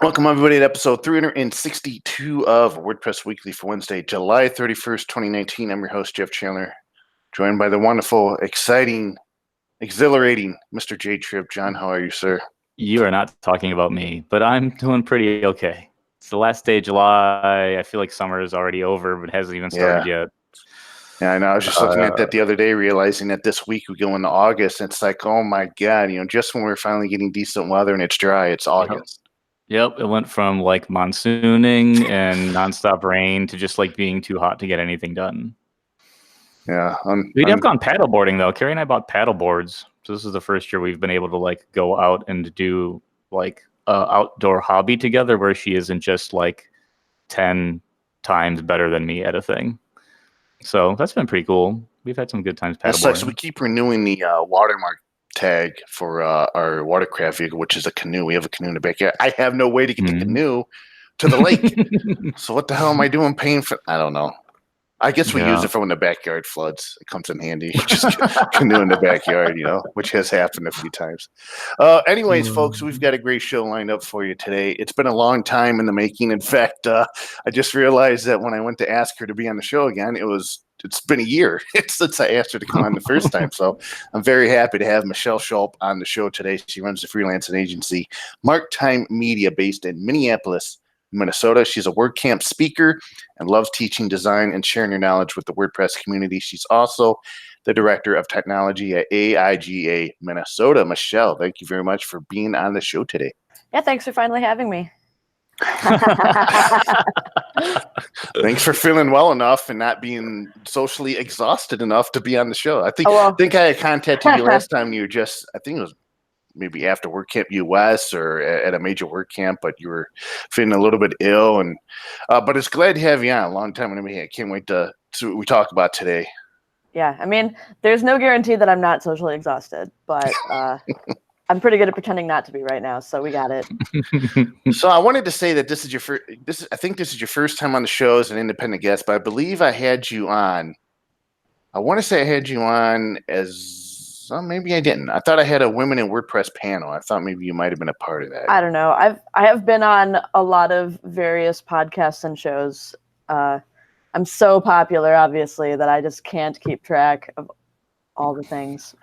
Welcome, everybody, to episode 362 of WordPress Weekly for Wednesday, July 31st, 2019. I'm your host, Jeff Chandler, joined by the wonderful, exciting, exhilarating Mr. J Trip. John, how are you, sir? You are not talking about me, but I'm doing pretty okay. It's the last day of July. I feel like summer is already over, but hasn't even started yet. Yeah, I know. I was just looking at that the other day, realizing that this week we go into August, and it's like, oh my God, just when we're finally getting decent weather and it's dry, it's August. Yep, it went from like monsooning and nonstop rain to just like being too hot to get anything done. Yeah. We'd have gone paddleboarding though. Carrie and I bought paddle boards. So this is the first year we've been able to like go out and do like outdoor hobby together where she isn't just like 10 times better than me at a thing. So that's been pretty cool. We've had some good times paddleboarding. So we keep renewing the watermark tag for our watercraft vehicle, which is a canoe. We have a canoe in the backyard. I have no way to get the canoe to the lake. So what the hell am I doing paying for? I don't know. I guess we use it for when the backyard floods. It comes in handy. Just canoe in the backyard, which has happened a few times. Anyways, folks, we've got a great show lined up for you today. It's been a long time in the making. In fact, I just realized that when I went to ask her to be on the show again, it's been a year since I asked her to come on the first time. So I'm very happy to have Michelle Schulp on the show today. She runs the freelancing agency, Mark Time Media, based in Minneapolis, Minnesota. She's a WordCamp speaker and loves teaching design and sharing her knowledge with the WordPress community. She's also the director of technology at AIGA Minnesota. Michelle, thank you very much for being on the show today. Yeah, thanks for finally having me. Thanks for feeling well enough and not being socially exhausted enough to be on the show. I think I had contacted you last time. You were I think it was maybe after WordCamp US or at a major WordCamp, but you were feeling a little bit ill. And but it's glad to have you on. A long time. I can't wait to see what we talk about today. Yeah, I mean, there's no guarantee that I'm not socially exhausted, but I'm pretty good at pretending not to be right now, so we got it. So I wanted to say that this is your first. I think this is your first time on the show as an independent guest, but I believe I had you on. I want to say I had you on as. Well, maybe I didn't. I thought I had a Women in WordPress panel. I thought maybe you might have been a part of that. I don't know. I have been on a lot of various podcasts and shows. I'm so popular, obviously, that I just can't keep track of all the things.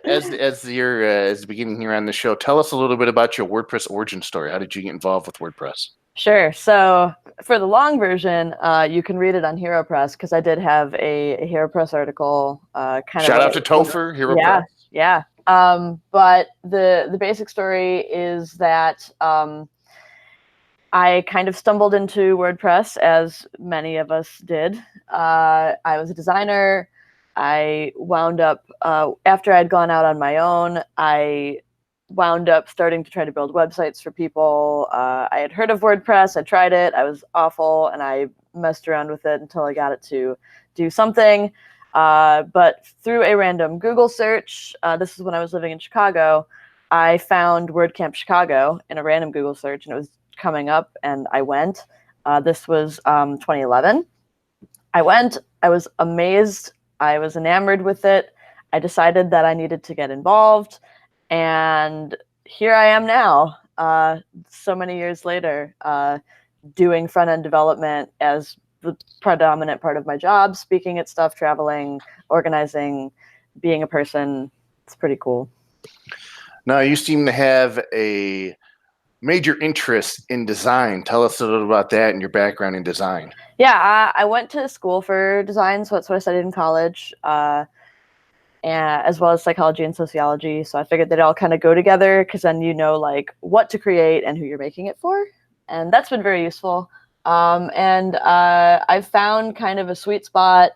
As the beginning here on the show, tell us a little bit about your WordPress origin story. How did you get involved with WordPress? Sure. So for the long version, you can read it on HeroPress because I did have a HeroPress article. Shout out to Topher, HeroPress. Yeah. But the basic story is that I kind of stumbled into WordPress, as many of us did. I was a designer. I wound up, after I'd gone out on my own, I wound up starting to try to build websites for people. I had heard of WordPress. I tried it. I was awful, and I messed around with it until I got it to do something. But through a random Google search, this is when I was living in Chicago, I found WordCamp Chicago in a random Google search, and it was coming up, and I went. This was 2011. I went. I was amazed. I was enamored with it. I decided that I needed to get involved. And here I am now, so many years later, doing front-end development as the predominant part of my job, speaking at stuff, traveling, organizing, being a person. It's pretty cool. Now, you seem to have a major interest in design. Tell us a little about that and your background in design. Yeah, I went to school for design, so that's what I studied in college. And as well as psychology and sociology. So I figured they'd all kind of go together because then you know like what to create and who you're making it for. And that's been very useful. And I've found kind of a sweet spot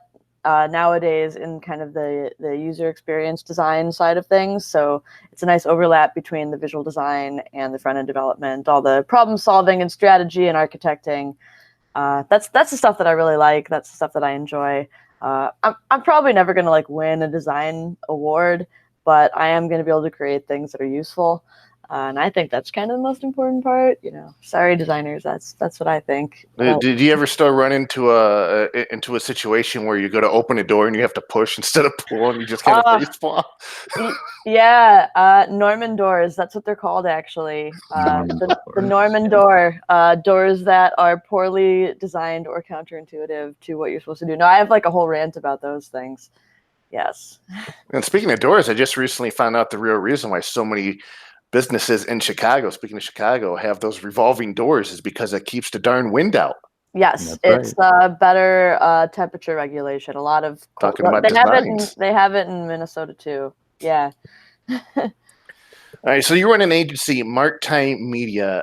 nowadays in kind of the user experience design side of things. So it's a nice overlap between the visual design and the front-end development, all the problem solving and strategy and architecting. That's the stuff that I really like. That's the stuff that I enjoy. I'm probably never going to like win a design award, but I am going to be able to create things that are useful. And I think that's kind of the most important part. Sorry, designers. That's what I think. Did you ever still run into a situation where you go to open a door and you have to push instead of pull and you just kind of face palm? Yeah, Norman doors. That's what they're called, actually. The Norman door. Doors that are poorly designed or counterintuitive to what you're supposed to do. No, I have like a whole rant about those things. Yes. And speaking of doors, I just recently found out the real reason why so many businesses in Chicago, speaking of Chicago, have those revolving doors is because it keeps the darn wind out. Yes, That's it's better temperature regulation. A lot of Talking about they have it in Minnesota too. Yeah. All right, so you run an agency, Mark Time Media.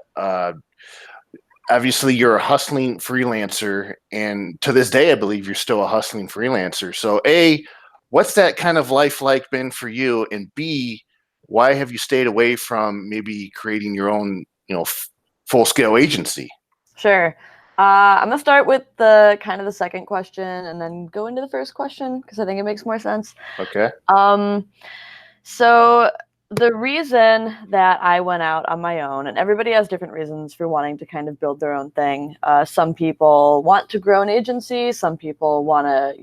Obviously, you're a hustling freelancer, and to this day, I believe you're still a hustling freelancer. So, A, what's that kind of life like been for you? And B, why have you stayed away from maybe creating your own, full-scale agency? Sure. I'm gonna start with the second question and then go into the first question because I think it makes more sense. Okay. So the reason that I went out on my own, and everybody has different reasons for wanting to kind of build their own thing. Some people want to grow an agency. Some people want to,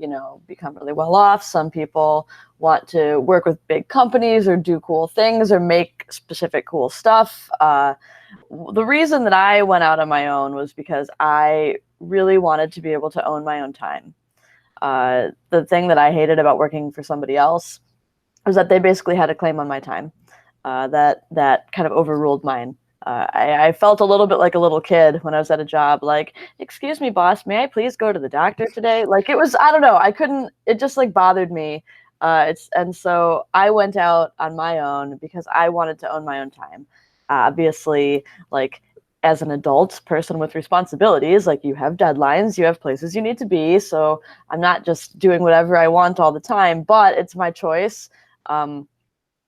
become really well off. Some people want to work with big companies or do cool things or make specific cool stuff. The reason that I went out on my own was because I really wanted to be able to own my own time. The thing that I hated about working for somebody else was that they basically had a claim on my time that kind of overruled mine. I felt a little bit like a little kid when I was at a job, like, excuse me, boss, may I please go to the doctor today? Like, it was, I don't know, I couldn't, it just like bothered me. And so I went out on my own because I wanted to own my own time. Obviously, like, as an adult person with responsibilities, like, you have deadlines, you have places you need to be. So I'm not just doing whatever I want all the time, but it's my choice.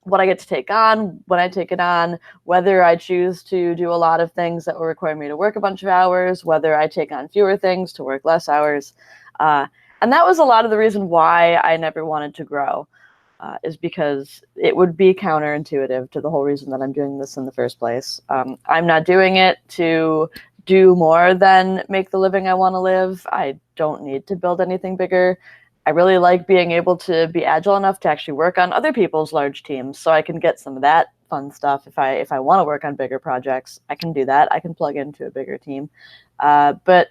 What I get to take on, when I take it on, whether I choose to do a lot of things that will require me to work a bunch of hours, whether I take on fewer things to work less hours. And that was a lot of the reason why I never wanted to grow, is because it would be counterintuitive to the whole reason that I'm doing this in the first place. I'm not doing it to do more than make the living I want to live. I don't need to build anything bigger. I really like being able to be agile enough to actually work on other people's large teams, so I can get some of that fun stuff. If I want to work on bigger projects, I can do that. I can plug into a bigger team. But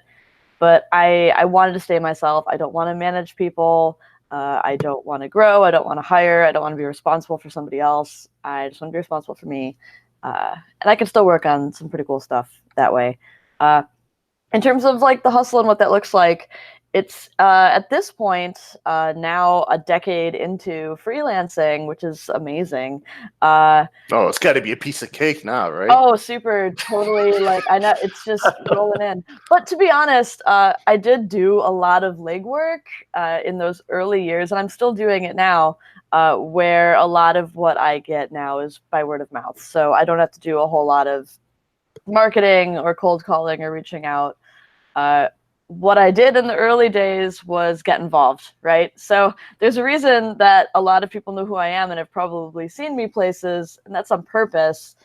I wanted to stay myself. I don't want to manage people. I don't want to grow. I don't want to hire. I don't want to be responsible for somebody else. I just want to be responsible for me. And I can still work on some pretty cool stuff that way. In terms of like the hustle and what that looks like, it's at this point now a decade into freelancing, which is amazing. It's got to be a piece of cake now, right? Oh, super, totally. Like, I know it's just rolling in. But to be honest, I did do a lot of legwork in those early years, and I'm still doing it now, where a lot of what I get now is by word of mouth. So I don't have to do a whole lot of marketing or cold calling or reaching out. What I did in the early days was get involved, right? So there's a reason that a lot of people know who I am and have probably seen me places, and that's on purpose.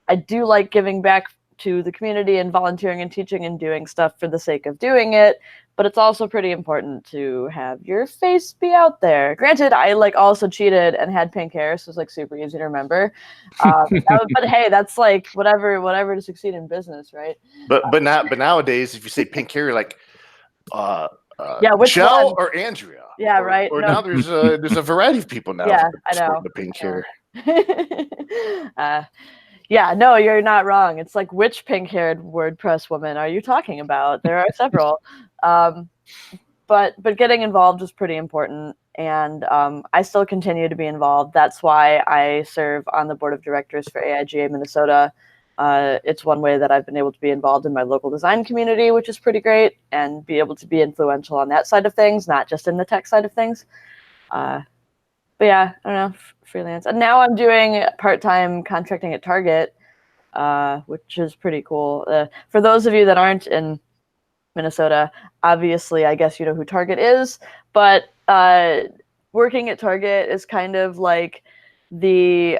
I do like giving back to the community and volunteering and teaching and doing stuff for the sake of doing it, but it's also pretty important to have your face be out there. Granted, I like also cheated and had pink hair, so it's like super easy to remember. But hey, that's like whatever to succeed in business, right? But nowadays, if you say pink hair, you're like, which Michelle one? or Andrea? Yeah, right. Or No. now there's a variety of people now. Yeah, I know. The pink hair. Yeah, no, you're not wrong. It's like, which pink-haired WordPress woman are you talking about? There are several. But getting involved is pretty important, and I still continue to be involved. That's why I serve on the board of directors for AIGA Minnesota. It's one way that I've been able to be involved in my local design community, which is pretty great, and be able to be influential on that side of things, not just in the tech side of things. But yeah, I don't know, freelance. And now I'm doing part-time contracting at Target, which is pretty cool. For those of you that aren't in Minnesota, obviously, I guess you know who Target is, but working at Target is kind of like the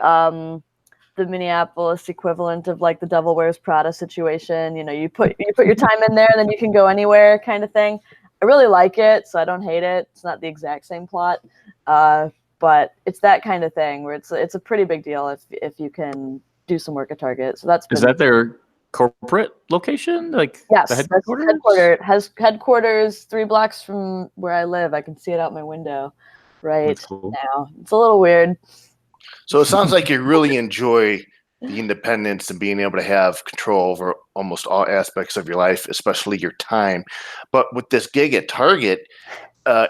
the Minneapolis equivalent of like the Devil Wears Prada situation. You know, you put your time in there, and then you can go anywhere, kind of thing. I really like it, so I don't hate it. It's not the exact same plot, but it's that kind of thing where it's a pretty big deal if you can do some work at Target. So Is that their corporate location? Like yes, the headquarters? Has headquarters 3 blocks from where I live. I can see it out my window right Cool. now. It's a little weird. So it sounds like you really enjoy the independence and being able to have control over almost all aspects of your life, especially your time. But with this gig at Target,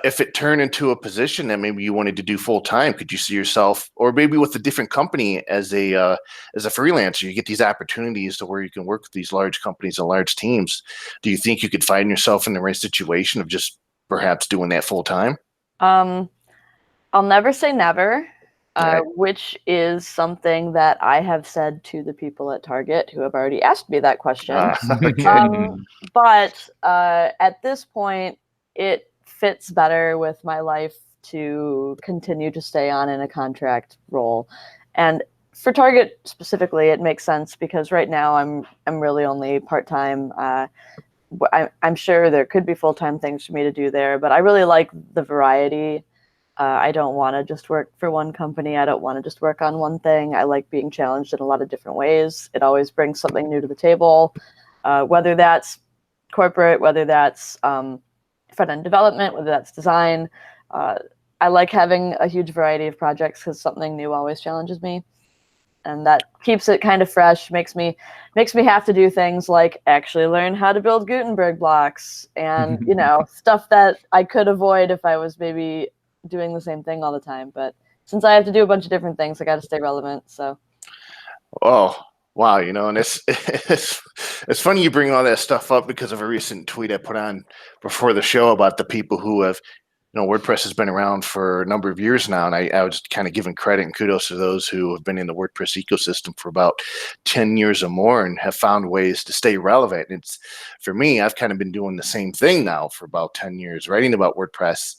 if it turned into a position that maybe you wanted to do full time, could you see yourself, or maybe with a different company as a freelancer, you get these opportunities to where you can work with these large companies and large teams. Do you think you could find yourself in the right situation of just perhaps doing that full time? I'll never say never, Right. which is something that I have said to the people at Target who have already asked me that question. Okay. But at this point, it fits better with my life to continue to stay on in a contract role. And for Target specifically, it makes sense because right now I'm really only part-time. I'm sure there could be full-time things for me to do there, but I really like the variety. I don't want to just work for one company. I don't want to just work on one thing. I like being challenged in a lot of different ways. It always brings something new to the table, whether that's corporate, whether that's front-end development, whether that's design. I like having a huge variety of projects because something new always challenges me. And that keeps it kind of fresh, makes me have to do things like actually learn how to build Gutenberg blocks and, you know, stuff that I could avoid if I was maybe doing the same thing all the time. But since I have to do a bunch of different things, I got to stay relevant. So. Oh, wow. You know, and it's funny you bring all that stuff up because of a recent tweet I put on before the show about the people who have, you know, WordPress has been around for a number of years now. And I was kind of giving credit and kudos to those who have been in the WordPress ecosystem for about 10 years or more and have found ways to stay relevant. It's for me, I've kind of been doing the same thing now for about 10 years, writing about WordPress.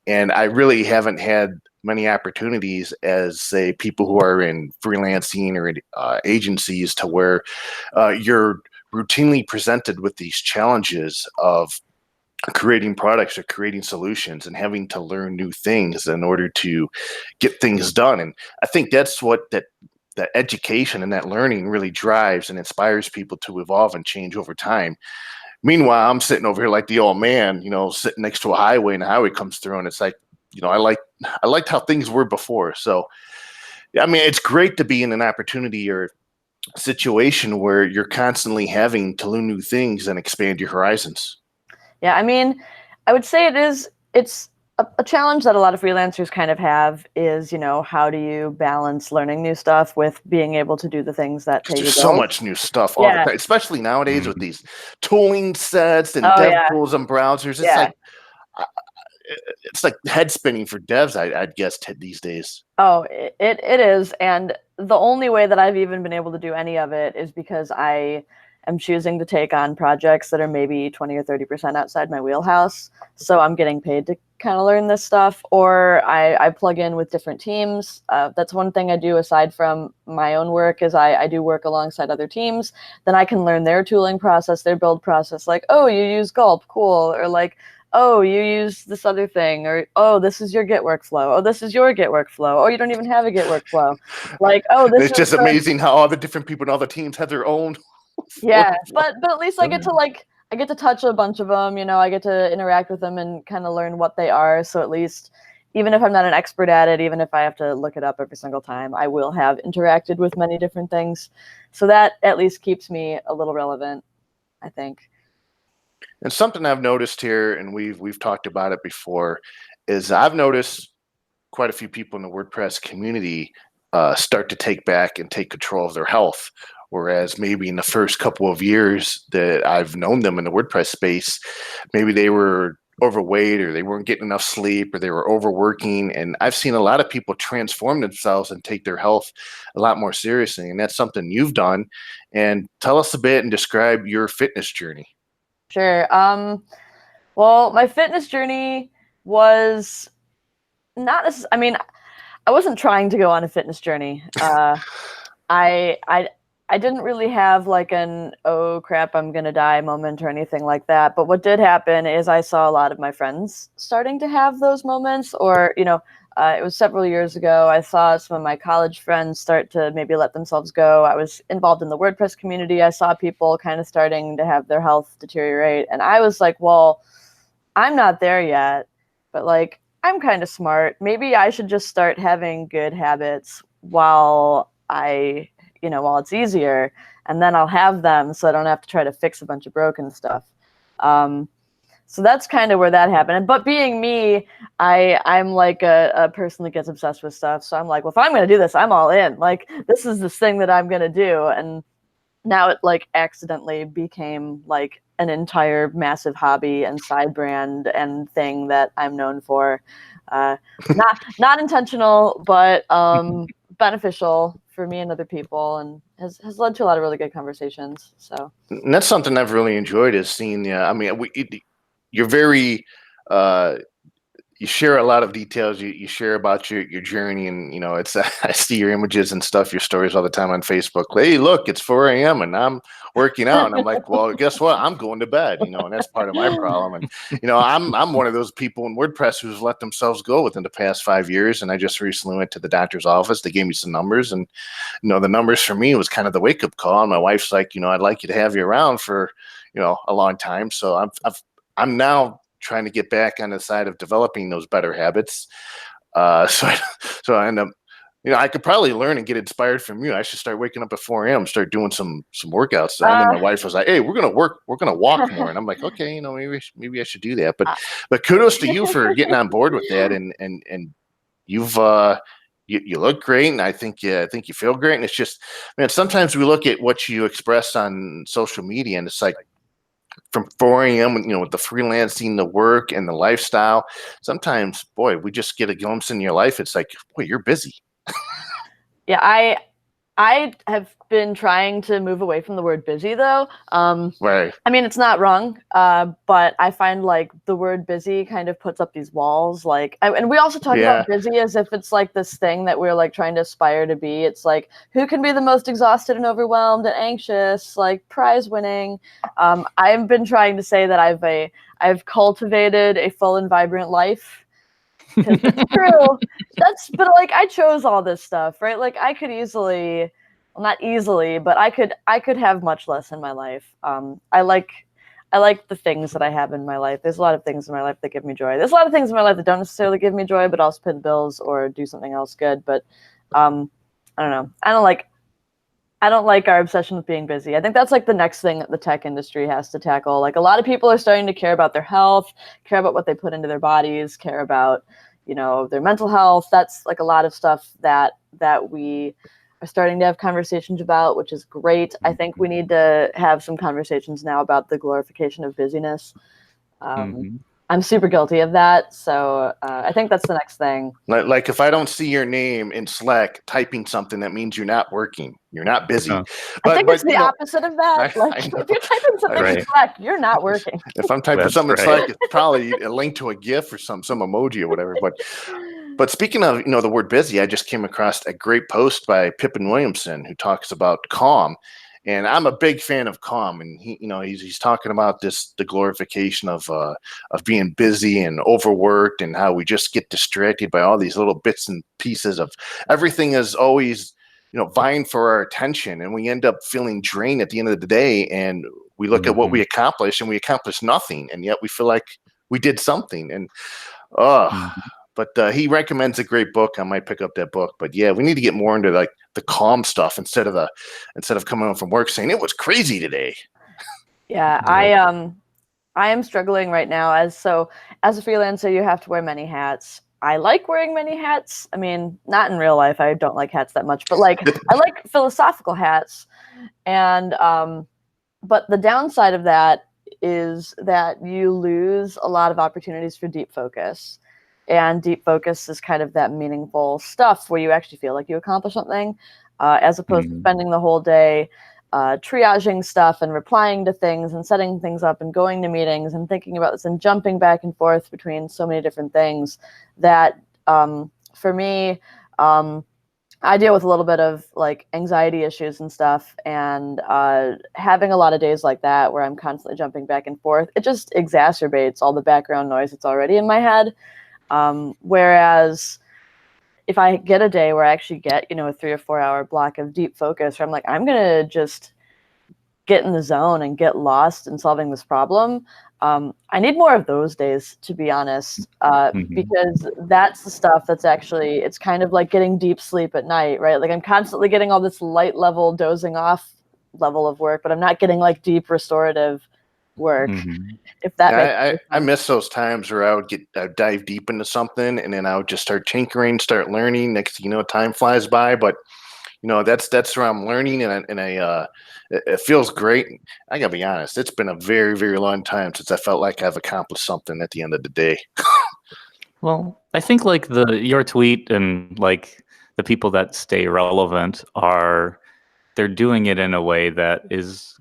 And I really haven't had many opportunities as, say, people who are in freelancing or agencies to where you're routinely presented with these challenges of creating products or creating solutions and having to learn new things in order to get things done. And I think that's what that education and that learning really drives and inspires people to evolve and change over time. Meanwhile, I'm sitting over here like the old man, you know, sitting next to a highway and the highway comes through and it's like, you know, I liked how things were before. So, I mean, it's great to be in an opportunity or situation where you're constantly having to learn new things and expand your horizons. Yeah, I mean, I would say it's a challenge that a lot of freelancers kind of have is, you know, how do you balance learning new stuff with being able to do the things that pay your There's bills? so much new stuff all the Yeah. time, especially nowadays with these tooling sets and Oh, dev yeah. tools and browsers. Yeah. It's like head spinning for devs, I'd guess, these days. Oh, it is. And the only way that I've even been able to do any of it is because I am choosing to take on projects that are maybe 20 or 30% outside my wheelhouse. So I'm getting paid to kind of learn this stuff, or I plug in with different teams. That's one thing I do aside from my own work is I do work alongside other teams. Then I can learn their tooling process, their build process, like, oh, you use Gulp, cool. Or like, oh, you use this other thing, or oh, this is your Git workflow. Oh, this is your Git workflow. Oh, you don't even have a Git workflow. Like, oh, this It's just amazing how all the different people and all the teams have their own. yeah, but at least I get to touch a bunch of them, you know, I get to interact with them and kind of learn what they are. So at least, even if I'm not an expert at it, even if I have to look it up every single time, I will have interacted with many different things. So that at least keeps me a little relevant, I think. And something I've noticed here, and we've talked about it before, is I've noticed quite a few people in the WordPress community start to take back and take control of their health. Whereas maybe in the first couple of years that I've known them in the WordPress space, maybe they were overweight or they weren't getting enough sleep or they were overworking. And I've seen a lot of people transform themselves and take their health a lot more seriously. And that's something you've done. And tell us a bit and describe your fitness journey. Sure. Well, my fitness journey was not I mean, I wasn't trying to go on a fitness journey. I didn't really have like an oh crap I'm gonna die moment or anything like that. But what did happen is I saw a lot of my friends starting to have those moments, or it was several years ago. I saw some of my college friends start to maybe let themselves go. I was involved in the WordPress community. I saw people kind of starting to have their health deteriorate, and I was like, well, I'm not there yet, but like I'm kind of smart. Maybe I should just start having good habits while while it's easier, and then I'll have them so I don't have to try to fix a bunch of broken stuff. So that's kind of where that happened. But being me, I'm like a person that gets obsessed with stuff. So I'm like, well, if I'm going to do this, I'm all in. Like, this is this thing that I'm going to do. And now it like accidentally became like an entire massive hobby and side brand and thing that I'm known for. Not intentional, but beneficial for me and other people, and has led to a lot of really good conversations. So And that's something I've really enjoyed is seeing. I mean, you're very. You share a lot of details. You share about your journey, and it's I see your images and stuff, your stories all the time on Facebook. Hey, look, it's 4 a.m. and I'm working out, and I'm like, well, guess what? I'm going to bed. And that's part of my problem. And I'm one of those people in WordPress who's let themselves go within the past 5 years. And I just recently went to the doctor's office. They gave me some numbers, and the numbers for me was kind of the wake up call. And my wife's like, I'd like you to have you around for a long time. So I'm now trying to get back on the side of developing those better habits. So I end up, I could probably learn and get inspired from you. I should start waking up at 4 a.m., start doing some workouts. And then my wife was like, "Hey, we're gonna walk more." And I'm like, "Okay, maybe I should do that." But kudos to you for getting on board with that. And you've you look great, and I think you feel great. And it's just, man, sometimes we look at what you express on social media, and it's like, from 4 a.m., with the freelancing, the work, and the lifestyle, sometimes, boy, we just get a glimpse in your life. It's like, boy, you're busy. Yeah, I have been trying to move away from the word busy, though. Right. I mean, it's not wrong, but I find like the word busy kind of puts up these walls. And we also talk about busy as if it's like this thing that we're like trying to aspire to be. It's like, who can be the most exhausted and overwhelmed and anxious, like prize winning. I've been trying to say that I've cultivated a full and vibrant life. It's true. But like I chose all this stuff, right? Like I could easily, well, not easily, but I could have much less in my life. I like the things that I have in my life. There's a lot of things in my life that give me joy. There's a lot of things in my life that don't necessarily give me joy, but also pay the bills or do something else good. But I don't know. I don't like our obsession with being busy. I think that's like the next thing that the tech industry has to tackle. Like a lot of people are starting to care about their health, care about what they put into their bodies, care about, their mental health. That's like a lot of stuff that we are starting to have conversations about, which is great. I think we need to have some conversations now about the glorification of busyness. I'm super guilty of that. So I think that's the next thing. Like if I don't see your name in Slack typing something, that means you're not working. You're not busy. I think it's the opposite of that. If you're typing something in Slack, you're not working. If I'm typing something in Slack, it's probably a link to a GIF or some emoji or whatever. But speaking of the word busy, I just came across a great post by Pippin Williamson who talks about calm. And I'm a big fan of calm, and he's talking about the glorification of being busy and overworked, and how we just get distracted by all these little bits and pieces of everything is always vying for our attention, and we end up feeling drained at the end of the day. And we look at what we accomplish, and we accomplish nothing, and yet we feel like we did something. And But he recommends a great book. I might pick up that book. But yeah, we need to get more into like the calm stuff instead of coming home from work saying it was crazy today. Yeah, I am struggling right now. As a freelancer, you have to wear many hats. I like wearing many hats. I mean, not in real life. I don't like hats that much, but like I like philosophical hats. And but the downside of that is that you lose a lot of opportunities for deep focus. And deep focus is kind of that meaningful stuff where you actually feel like you accomplished something, as opposed to spending the whole day triaging stuff and replying to things and setting things up and going to meetings and thinking about this and jumping back and forth between so many different things that for me, I deal with a little bit of like anxiety issues and stuff, and having a lot of days like that where I'm constantly jumping back and forth, it just exacerbates all the background noise that's already in my head. Whereas if I get a day where I actually get, you know, a 3 or 4 hour block of deep focus where I'm like, I'm gonna just get in the zone and get lost in solving this problem. I need more of those days, to be honest, because that's the stuff that's actually, it's kind of like getting deep sleep at night, right? Like I'm constantly getting all this light level dozing off level of work, but I'm not getting like deep restorative work. If that makes I miss those times where I'd dive deep into something and then I would just start tinkering, start learning. Next thing you know, time flies by, but you know, that's where I'm learning, and it feels great. I gotta be honest; it's been a very, very long time since I felt like I've accomplished something at the end of the day. Well, I think like your tweet and like the people that stay relevant they're doing it in a way that is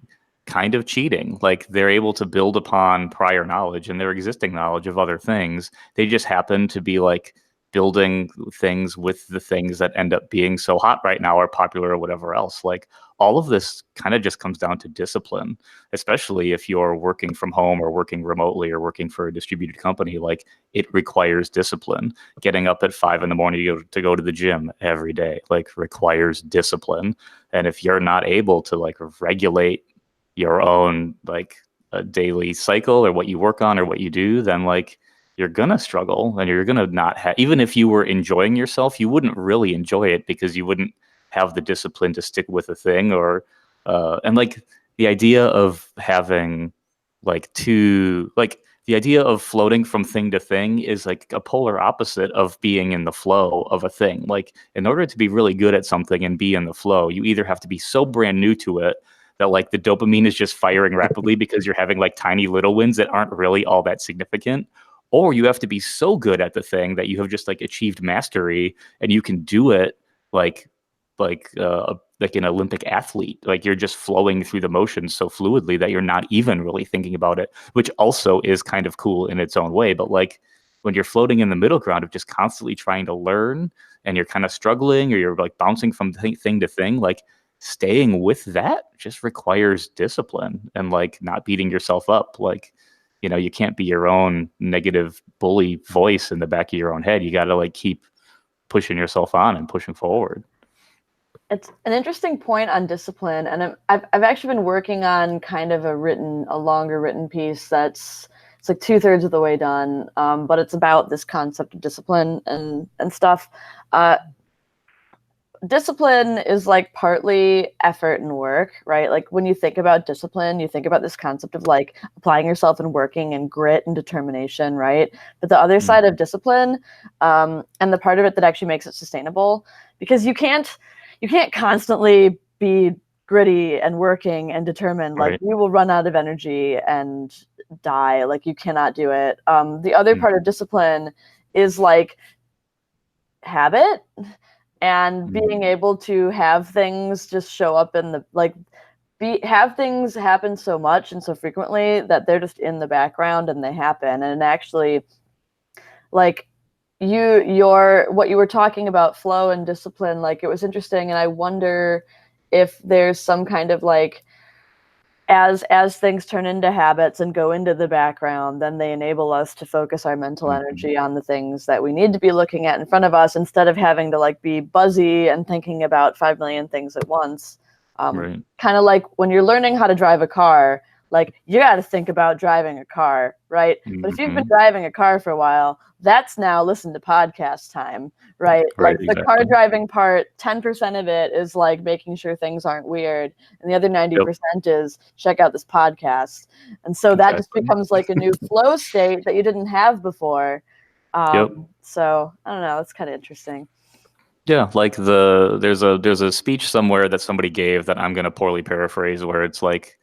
kind of cheating. Like they're able to build upon prior knowledge and their existing knowledge of other things. They just happen to be like building things with the things that end up being so hot right now or popular or whatever else. Like all of this kind of just comes down to discipline, especially if you're working from home or working remotely or working for a distributed company. Like it requires discipline. Getting up at 5 a.m. to go to the gym every day, like requires discipline. And if you're not able to like regulate your own like a daily cycle or what you work on or what you do, then like you're gonna struggle and you're gonna not have, even if you were enjoying yourself, you wouldn't really enjoy it because you wouldn't have the discipline to stick with a thing or and like the idea of having the idea of floating from thing to thing is like a polar opposite of being in the flow of a thing. Like in order to be really good at something and be in the flow, you either have to be so brand new to it that like the dopamine is just firing rapidly because you're having like tiny little wins that aren't really all that significant, or you have to be so good at the thing that you have just like achieved mastery and you can do it like like an Olympic athlete. Like you're just flowing through the motions so fluidly that you're not even really thinking about it, which also is kind of cool in its own way. But like when you're floating in the middle ground of just constantly trying to learn and you're kind of struggling or you're like bouncing from thing to thing, like staying with that just requires discipline and like not beating yourself up. Like, you know, you can't be your own negative bully voice in the back of your own head. You got to like keep pushing yourself on and pushing forward. It's an interesting point on discipline, and I've actually been working on kind of a longer written piece it's like 2/3 of the way done, but it's about this concept of discipline and stuff. Discipline is like partly effort and work, right? Like when you think about discipline, you think about this concept of like applying yourself and working and grit and determination, right? But the other side of discipline, and the part of it that actually makes it sustainable, because you can't constantly be gritty and working and determined. Like you will run out of energy and die. Like you cannot do it. The other part of discipline is like habit and being able to have things just show up in the have things happen so much and so frequently that they're just in the background and they happen. And actually, like what you were talking about, flow and discipline, like it was interesting. And I wonder if there's some kind of like, as things turn into habits and go into the background, then they enable us to focus our mental energy on the things that we need to be looking at in front of us, instead of having to like be buzzy and thinking about 5 million things at once. Kind of like when you're learning how to drive a car, like you got to think about driving a car, right? But if you've been driving a car for a while, that's now listen to podcast time, right? Like the car driving part, 10% of it is like making sure things aren't weird, and the other 90% is check out this podcast. And so that just becomes like a new flow state that you didn't have before. So I don't know, it's kind of interesting. Yeah, like there's a speech somewhere that somebody gave that I'm going to poorly paraphrase, where it's like,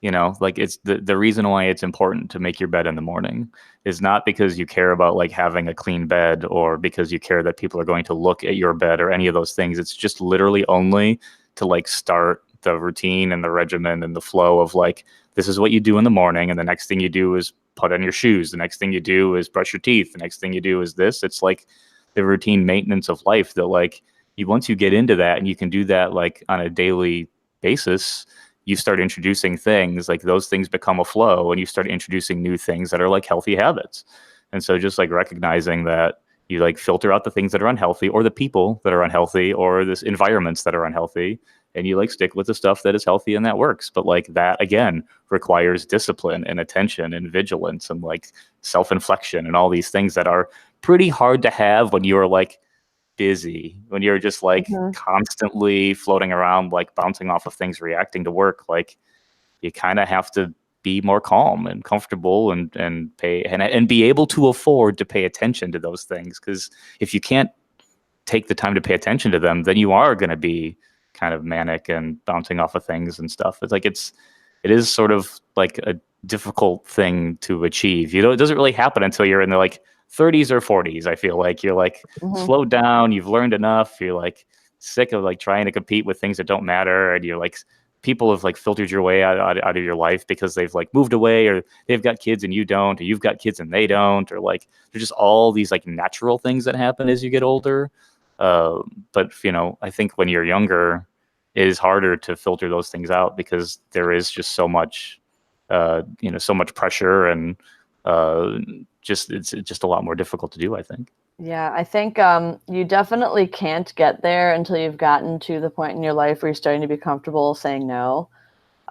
you know, like it's the reason why it's important to make your bed in the morning is not because you care about like having a clean bed or because you care that people are going to look at your bed or any of those things. It's just literally only to like start the routine and the regimen and the flow of like, this is what you do in the morning. And the next thing you do is put on your shoes. The next thing you do is brush your teeth. The next thing you do is this. It's like the routine maintenance of life that like once you get into that and you can do that like on a daily basis, you start introducing things like those things become a flow, and you start introducing new things that are like healthy habits. And so just like recognizing that you like filter out the things that are unhealthy, or the people that are unhealthy, or this environments that are unhealthy, and you like stick with the stuff that is healthy and that works. But like that again requires discipline and attention and vigilance and like self-inflection and all these things that are pretty hard to have when you're like busy, when you're just like constantly floating around, like bouncing off of things, reacting to work. Like you kind of have to be more calm and comfortable and pay and be able to afford to pay attention to those things. Because if you can't take the time to pay attention to them, then you are going to be kind of manic and bouncing off of things and stuff. It's like it is sort of like a difficult thing to achieve. You know, it doesn't really happen until you're in the like 30s or 40s. I feel like you're like slowed down, you've learned enough, you're like sick of like trying to compete with things that don't matter, and you're like people have like filtered your way out of your life because they've like moved away, or they've got kids and you don't, or you've got kids and they don't, or like there's just all these like natural things that happen as you get older. But you know, I think when you're younger, it is harder to filter those things out because there is just so much, you know, so much pressure, and it's just a lot more difficult to do, I think. Yeah, I think you definitely can't get there until you've gotten to the point in your life where you're starting to be comfortable saying no.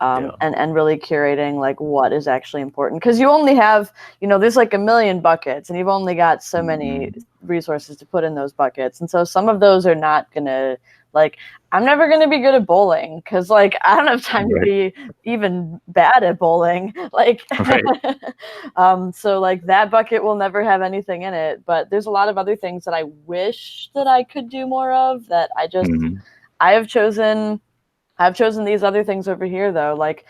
And really curating like what is actually important, because you only have, you know, there's like a million buckets and you've only got so many resources to put in those buckets, and so some of those are not gonna, like, I'm never gonna be good at bowling because like I don't have time to be even bad at bowling, like so like that bucket will never have anything in it. But there's a lot of other things that I wish that I could do more of that I just I've chosen these other things over here, though. Like,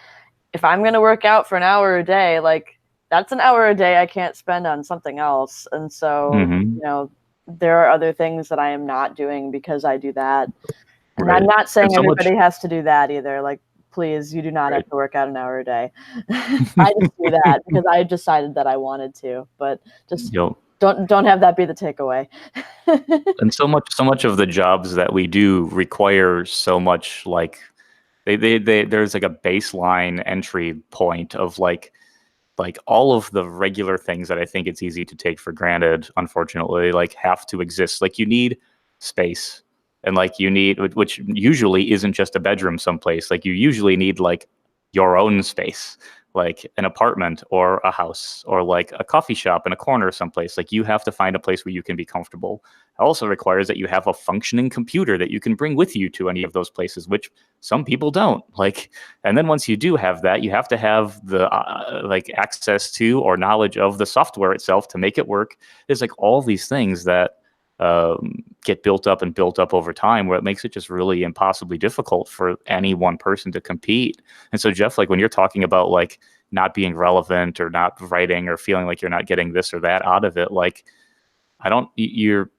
if I'm going to work out for an hour a day, like, that's an hour a day I can't spend on something else. And so, you know, there are other things that I am not doing because I do that. And I'm not saying everybody has to do that either. Like, please, you do not have to work out an hour a day. I just do that because I decided that I wanted to. But just don't have that be the takeaway. And so much of the jobs that we do require so much, like, there's like a baseline entry point of like all of the regular things that I think it's easy to take for granted, unfortunately, like have to exist. Like you need space, and like you need, which usually isn't just a bedroom someplace. Like you usually need like your own space, like an apartment or a house or like a coffee shop in a corner someplace. Like you have to find a place where you can be comfortable. It also requires that you have a functioning computer that you can bring with you to any of those places, which some people don't. Like, and then once you do have that, you have to have the like access to or knowledge of the software itself to make it work. There's like all these things that get built up over time, where it makes it just really impossibly difficult for any one person to compete. And so, Jeff, like when you're talking about like not being relevant or not writing or feeling like you're not getting this or that out of it, like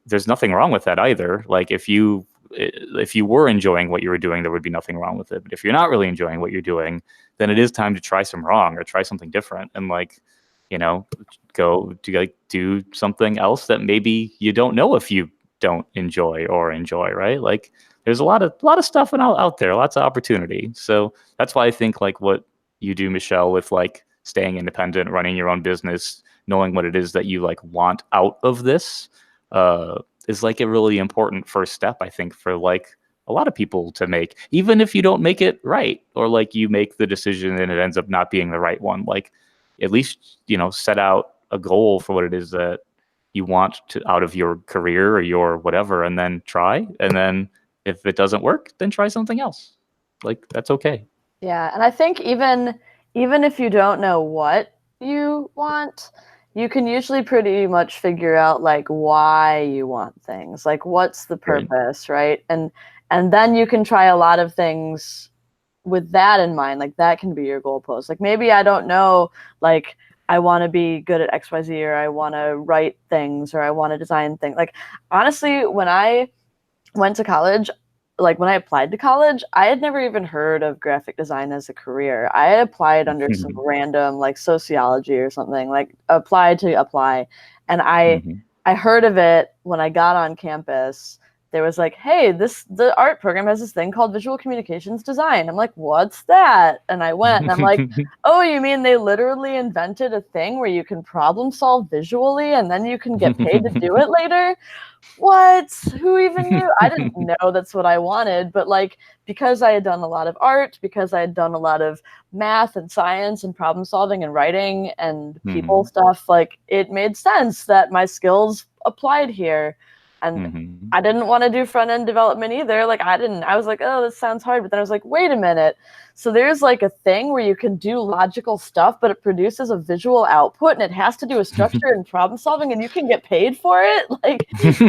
there's nothing wrong with that either. Like if you were enjoying what you were doing, there would be nothing wrong with it. But if you're not really enjoying what you're doing, then it is time to try some wrong or try something different, and like, you know, go to like do something else that maybe you don't know if you don't enjoy, right? Like there's a lot of stuff out there, lots of opportunity. So that's why I think like what you do, Michelle, with like staying independent, running your own business, knowing what it is that you like want out of this, is like a really important first step, I think, for like a lot of people to make, even if you don't make it right, or like you make the decision and it ends up not being the right one. Like at least, you know, set out a goal for what it is that you want to out of your career or your whatever, and then try. And then if it doesn't work, then try something else. Like that's okay. Yeah, and I think even if you don't know what you want, you can usually pretty much figure out like why you want things. Like what's the purpose, right? And then you can try a lot of things with that in mind. Like that can be your goalpost. Like maybe I don't know, like I want to be good at XYZ, or I want to write things, or I want to design things. Like honestly, when I went to college, like when I applied to college, I had never even heard of graphic design as a career. I had applied under some random like sociology or something, like applied to apply. And I heard of it when I got on campus. there was like, hey, the art program has this thing called visual communications design. I'm like, what's that? And I went and I'm like, oh, you mean they literally invented a thing where you can problem solve visually and then you can get paid to do it later? What? Who even knew? I didn't know that's what I wanted, but like, because I had done a lot of art, because I had done a lot of math and science and problem solving and writing and people stuff, like it made sense that my skills applied here. And I didn't want to do front end development either. Like I was like, oh, this sounds hard. But then I was like, wait a minute. So there's like a thing where you can do logical stuff, but it produces a visual output and it has to do with structure and problem solving and you can get paid for it. Like, this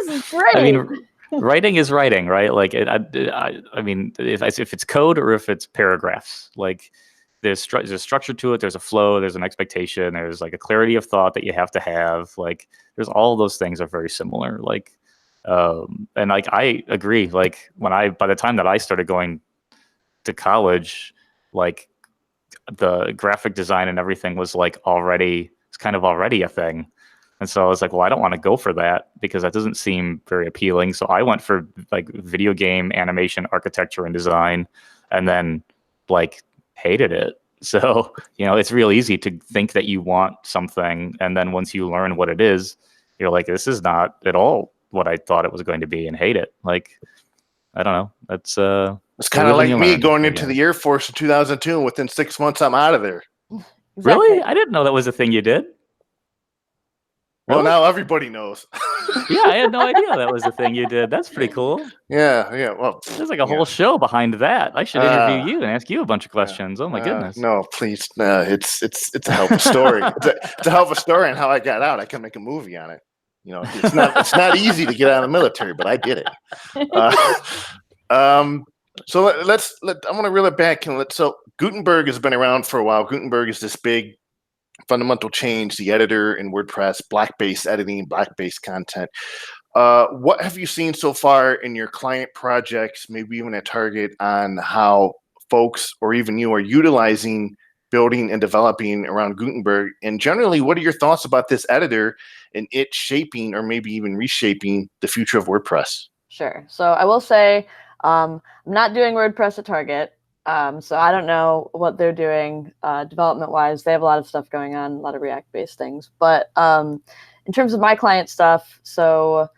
is great. I mean, writing is writing, right? Like, I mean, if it's code or if it's paragraphs, like there's a structure to it, there's a flow, there's an expectation, there's like a clarity of thought that you have to have. Like, there's all those things are very similar. Like, and like I agree. Like by the time that I started going to college, like the graphic design and everything was like it's kind of already a thing. And so I was like, well, I don't want to go for that because that doesn't seem very appealing. So I went for like video game animation, architecture, and design, and then like hated it. So, it's real easy to think that you want something. And then once you learn what it is, you're like, this is not at all what I thought it was going to be, and hate it. Like, I don't know. That's it's kind of like me going into the Air Force in 2002, and within 6 months, I'm out of there. Exactly. Really? I didn't know that was a thing you did. Well, now everybody knows. Yeah, I had no idea that was a thing you did. That's pretty cool. Yeah. Well, there's like a whole show behind that. I should interview you and ask you a bunch of questions. Oh my goodness. No, please. It's a hell of a story. It's a hell of a story on how I got out. I can make a movie on it. It's not easy to get out of the military, but I did it. So I want to reel it back. So Gutenberg has been around for a while. Gutenberg is this big fundamental change, the editor in WordPress, black-based editing, black-based content. What have you seen so far in your client projects, maybe even at Target, on how folks or even you are utilizing, building, and developing around Gutenberg? And generally, what are your thoughts about this editor and it shaping or maybe even reshaping the future of WordPress? Sure. So I will say I'm not doing WordPress at Target. So I don't know what they're doing development-wise. They have a lot of stuff going on, a lot of React-based things. But in terms of my client stuff, so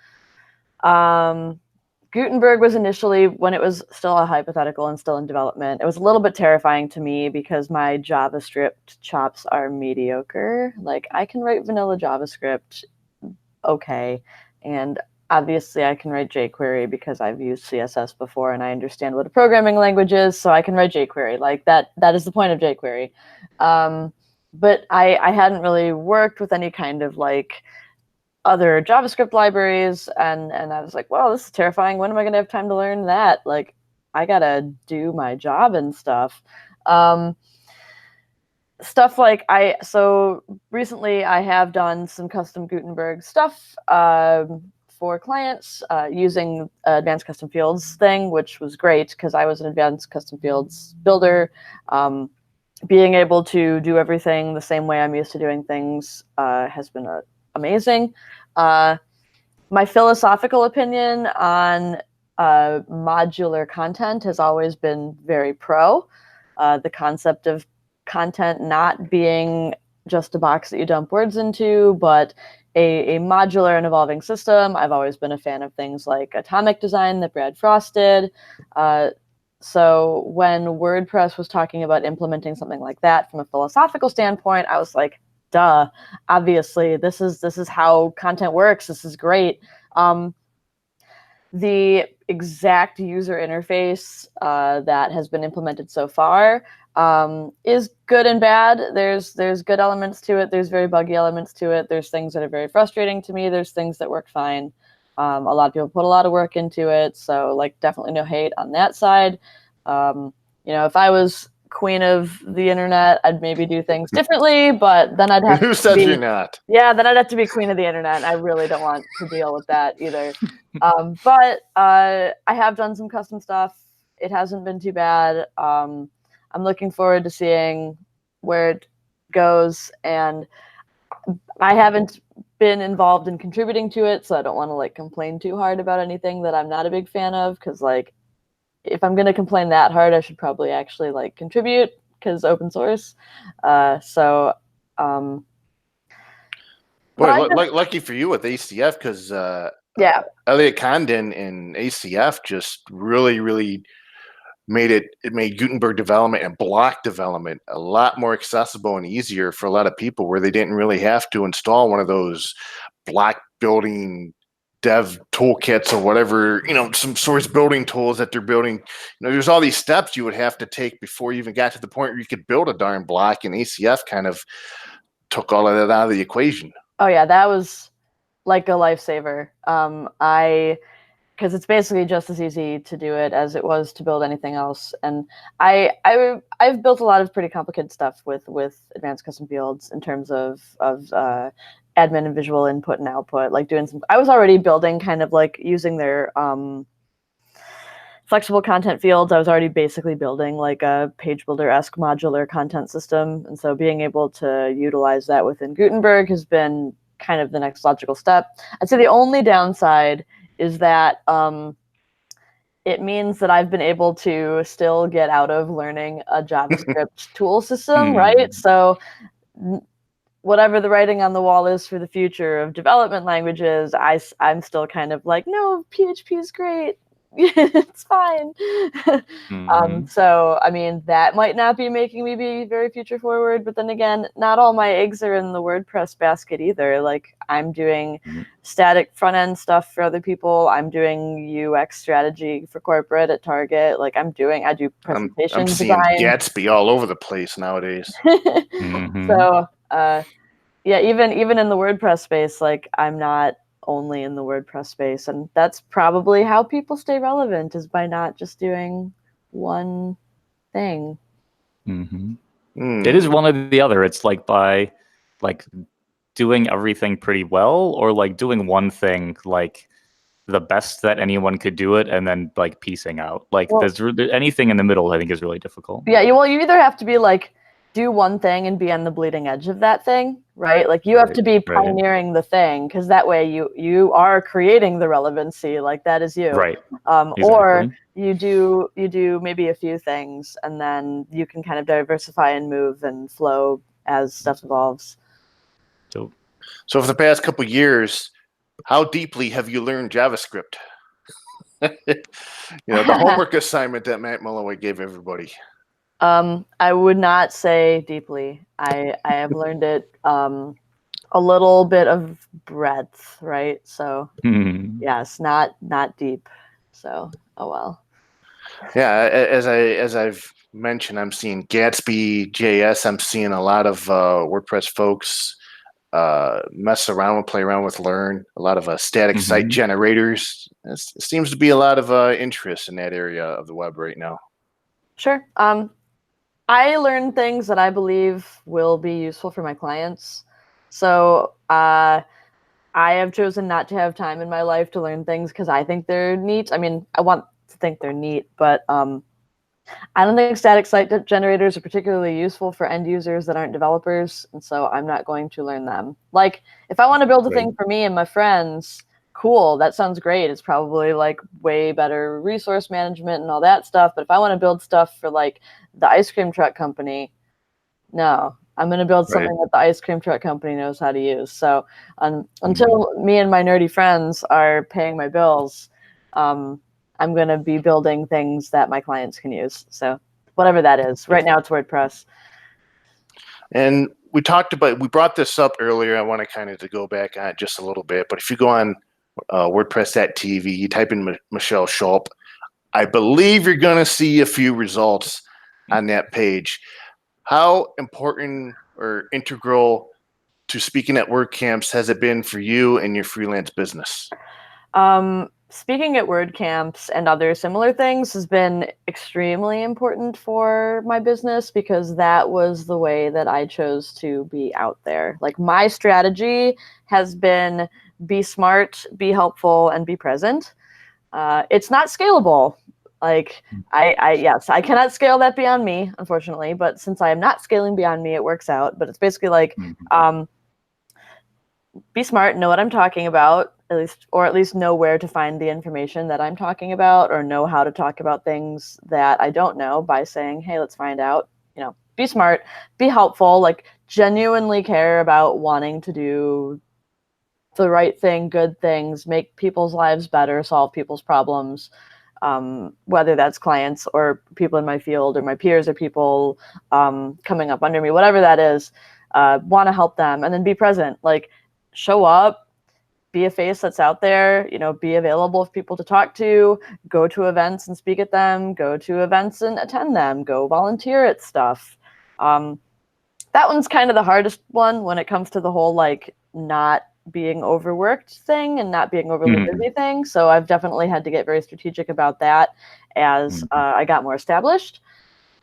Gutenberg was initially, when it was still a hypothetical and still in development, it was a little bit terrifying to me because my JavaScript chops are mediocre. Like, I can write vanilla JavaScript okay, and obviously, I can write jQuery because I've used CSS before and I understand what a programming language is, so I can write jQuery. Like that is the point of jQuery. But I hadn't really worked with any kind of like other JavaScript libraries, and I was like, well, this is terrifying. When am I going to have time to learn that? Like, I got to do my job and stuff. Stuff like so recently I have done some custom Gutenberg stuff for clients using advanced custom fields thing, which was great because I was an advanced custom fields builder. Being able to do everything the same way I'm used to doing things has been amazing. My philosophical opinion on modular content has always been very pro. The concept of content not being just a box that you dump words into, but a modular and evolving system. I've always been a fan of things like Atomic Design that Brad Frost did. So when WordPress was talking about implementing something like that from a philosophical standpoint, I was like, duh, obviously this is how content works. This is great. The exact user interface that has been implemented so far is good and bad. There's good elements to it. There's very buggy elements to it. There's things that are very frustrating to me. There's things that work fine. A lot of people put a lot of work into it. So like definitely no hate on that side. If I was queen of the internet, I'd maybe do things differently, but then I'd have Who said you're not? Yeah, then I'd have to be queen of the internet. I really don't want to deal with that either. But I have done some custom stuff. It hasn't been too bad. I'm looking forward to seeing where it goes, and I haven't been involved in contributing to it, so I don't want to like complain too hard about anything that I'm not a big fan of, because like if I'm going to complain that hard, I should probably actually like contribute, because open source. So Boy, lucky for you with ACF, because yeah, Elliot Condon in ACF just really made Gutenberg development and block development a lot more accessible and easier for a lot of people, where they didn't really have to install one of those block building dev toolkits or whatever, some source building tools that they're building. There's all these steps you would have to take before you even got to the point where you could build a darn block, and ACF kind of took all of that out of the equation. Oh yeah, that was like a lifesaver. Because it's basically just as easy to do it as it was to build anything else. And I've built a lot of pretty complicated stuff with advanced custom fields in terms of admin and visual input and output. Like I was already building kind of like using their flexible content fields. I was already basically building like a page builder-esque modular content system. And so being able to utilize that within Gutenberg has been kind of the next logical step. I'd say the only downside is that it means that I've been able to still get out of learning a JavaScript tool system, right? So whatever the writing on the wall is for the future of development languages, I'm still kind of like, no, PHP is great. It's fine. So, I mean, that might not be making me be very future forward, but then again, not all my eggs are in the WordPress basket either. Like, I'm doing static front end stuff for other people. I'm doing UX strategy for corporate at Target. Like, I do presentation I'm seeing design. Gatsby all over the place nowadays. So, yeah, even in the WordPress space, like, I'm not only in the WordPress space, and that's probably how people stay relevant, is by not just doing one thing. It is one or the other. It's like by like doing everything pretty well, or like doing one thing like the best that anyone could do it, and then like piecing out. Like there's anything in the middle, I think, is really difficult. Yeah, you either have to be like do one thing and be on the bleeding edge of that thing, right? Like you have to be pioneering the thing, because that way you are creating the relevancy. Like that is you, right? Or you do maybe a few things, and then you can kind of diversify and move and flow as stuff evolves. So for the past couple of years, how deeply have you learned JavaScript? The homework assignment that Matt Mulloway gave everybody. I would not say deeply. I have learned it a little bit of breadth, right? So yes, not deep. So oh well. Yeah, as I've mentioned, I'm seeing Gatsby JS. I'm seeing a lot of WordPress folks mess around and play around with Learn. A lot of static site generators. It seems to be a lot of interest in that area of the web right now. Sure. I learn things that I believe will be useful for my clients. So I have chosen not to have time in my life to learn things because I think they're neat. I mean, I want to think they're neat, but I don't think static site generators are particularly useful for end users that aren't developers, and so I'm not going to learn them. Like, if I want to build a thing for me and my friends, cool, that sounds great. It's probably like way better resource management and all that stuff. But if I want to build stuff for like the ice cream truck company, no, I'm going to build something that the ice cream truck company knows how to use. So until me and my nerdy friends are paying my bills, I'm going to be building things that my clients can use. So whatever that is. Right now it's WordPress. And we brought this up earlier. I want to kind of to go back on it just a little bit. But if you go on WordPress.tv, you type in Michelle Schulp, I believe you're going to see a few results on that page. How important or integral to speaking at WordCamps has it been for you and your freelance business? Speaking at WordCamps and other similar things has been extremely important for my business, because that was the way that I chose to be out there. Like, my strategy has been be smart, be helpful, and be present. It's not scalable. Like, I cannot scale that beyond me, unfortunately, but since I am not scaling beyond me, it works out. But it's basically like, be smart, know what I'm talking about, at least know where to find the information that I'm talking about, or know how to talk about things that I don't know by saying, hey, let's find out. Be smart, be helpful, like genuinely care about wanting to do the right thing, good things, make people's lives better, solve people's problems, whether that's clients or people in my field or my peers or people coming up under me, whatever that is. Want to help them, and then be present, like show up, be a face that's out there, be available for people to talk to, go to events and speak at them, go to events and attend them, go volunteer at stuff. That one's kind of the hardest one when it comes to the whole like not being overworked thing and not being overly busy thing. So I've definitely had to get very strategic about that as I got more established.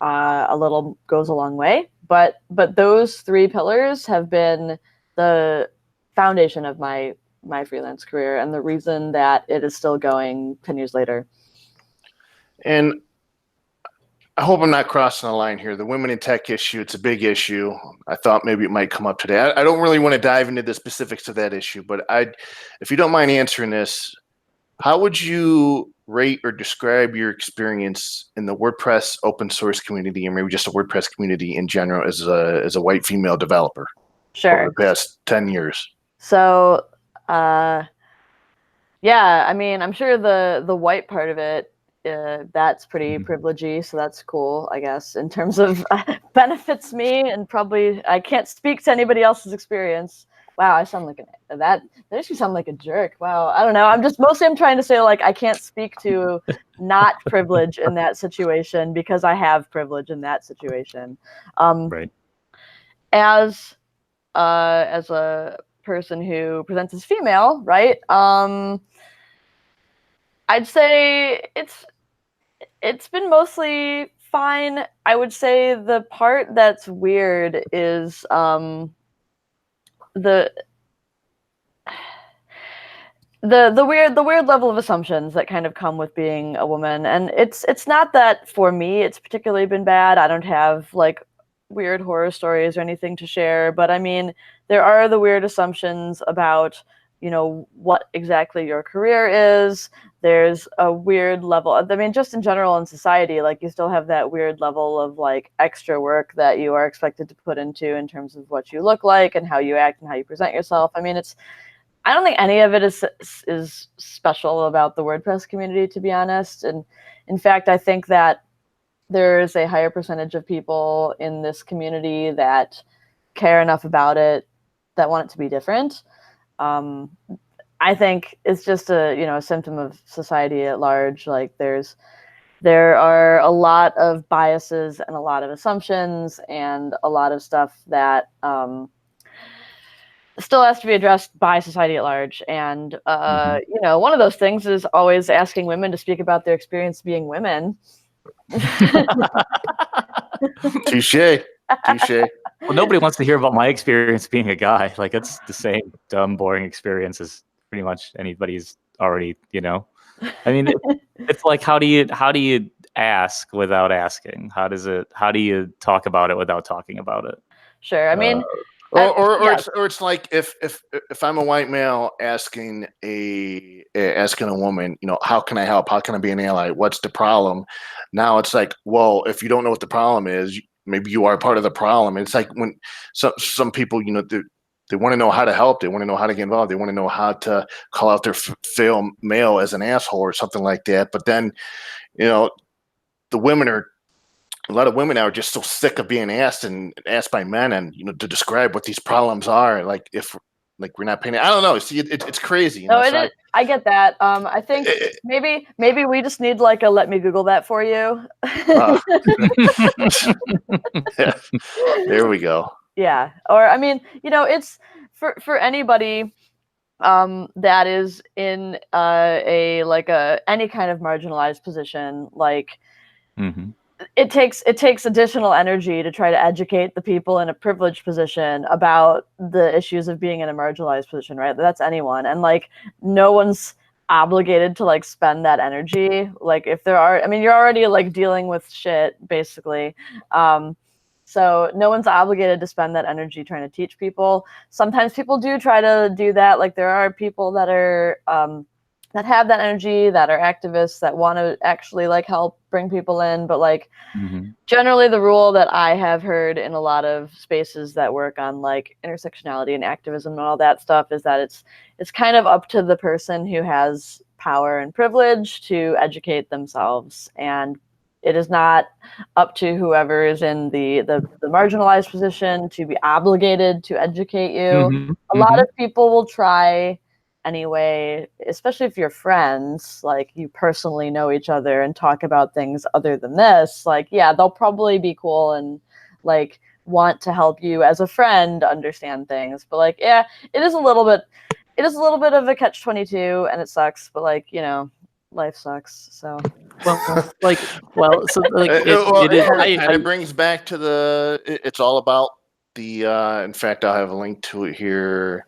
A little goes a long way, but those 3 pillars have been the foundation of my freelance career and the reason that it is still going 10 years later. And I hope I'm not crossing the line here. The women in tech issue, it's a big issue. I thought maybe it might come up today. I don't really want to dive into the specifics of that issue, but if you don't mind answering this, how would you rate or describe your experience in the WordPress open source community, or maybe just the WordPress community in general, as a white female developer? Sure. Over the past 10 years. So, yeah, I mean, I'm sure the white part of it, that's pretty privilegey, so that's cool, I guess, in terms of benefits me, and probably I can't speak to anybody else's experience. Wow, I sound like that actually sound like a jerk. Wow, I don't know. I'm trying to say, like, I can't speak to not privilege in that situation because I have privilege in that situation. Right. As a person who presents as female, right? I'd say it's been mostly fine. I would say the part that's weird is the weird level of assumptions that kind of come with being a woman. And it's not that for me it's particularly been bad. I don't have like weird horror stories or anything to share, but I mean, there are the weird assumptions about what exactly your career is. There's a weird level, I mean, just in general in society, like you still have that weird level of like extra work that you are expected to put into in terms of what you look like and how you act and how you present yourself. I mean, I don't think any of it is special about the WordPress community, to be honest. And in fact, I think that there's a higher percentage of people in this community that care enough about it, that want it to be different. I think it's just a symptom of society at large. Like there are a lot of biases and a lot of assumptions and a lot of stuff that still has to be addressed by society at large. And one of those things is always asking women to speak about their experience being women. Touche. Well, nobody wants to hear about my experience being a guy. Like, it's the same dumb, boring experience as pretty much anybody's already, I mean, it's like, how do you ask without asking? How do you talk about it without talking about it? Sure. I mean, it's like if I'm a white male asking a woman, how can I help? How can I be an ally? What's the problem? Now it's like, well, if you don't know what the problem is, maybe you are part of the problem. It's like when some people, they want to know how to help. They want to know how to get involved. They want to know how to call out their failed male as an asshole or something like that. But then, a lot of women are just so sick of being asked by men and, to describe what these problems are. Like if we're not paying, I don't know. See, it's crazy. No, I get that. I think maybe we just need like a let me Google that for you. Yeah, there we go. Yeah. Or, I mean, it's for anybody that is in any kind of marginalized position, like it takes additional energy to try to educate the people in a privileged position about the issues of being in a marginalized position, right? That's anyone. And like, no one's obligated to like spend that energy. Like if there are, I mean, you're already like dealing with shit basically. So no one's obligated to spend that energy trying to teach people. Sometimes people do try to do that. Like there are people that are that have that energy, that are activists, that want to actually like help bring people in. But like generally the rule that I have heard in a lot of spaces that work on like intersectionality and activism and all that stuff is that it's kind of up to the person who has power and privilege to educate themselves, and it is not up to whoever is in the marginalized position to be obligated to educate you. A lot of people will try anyway, especially if you're friends, like you personally know each other and talk about things other than this, like, yeah, they'll probably be cool and like want to help you as a friend understand things. But like, yeah, it is a little bit of a catch-22 and it sucks, but like, you know, life sucks. So it kind of brings back to it's all about the in fact I'll have a link to it here.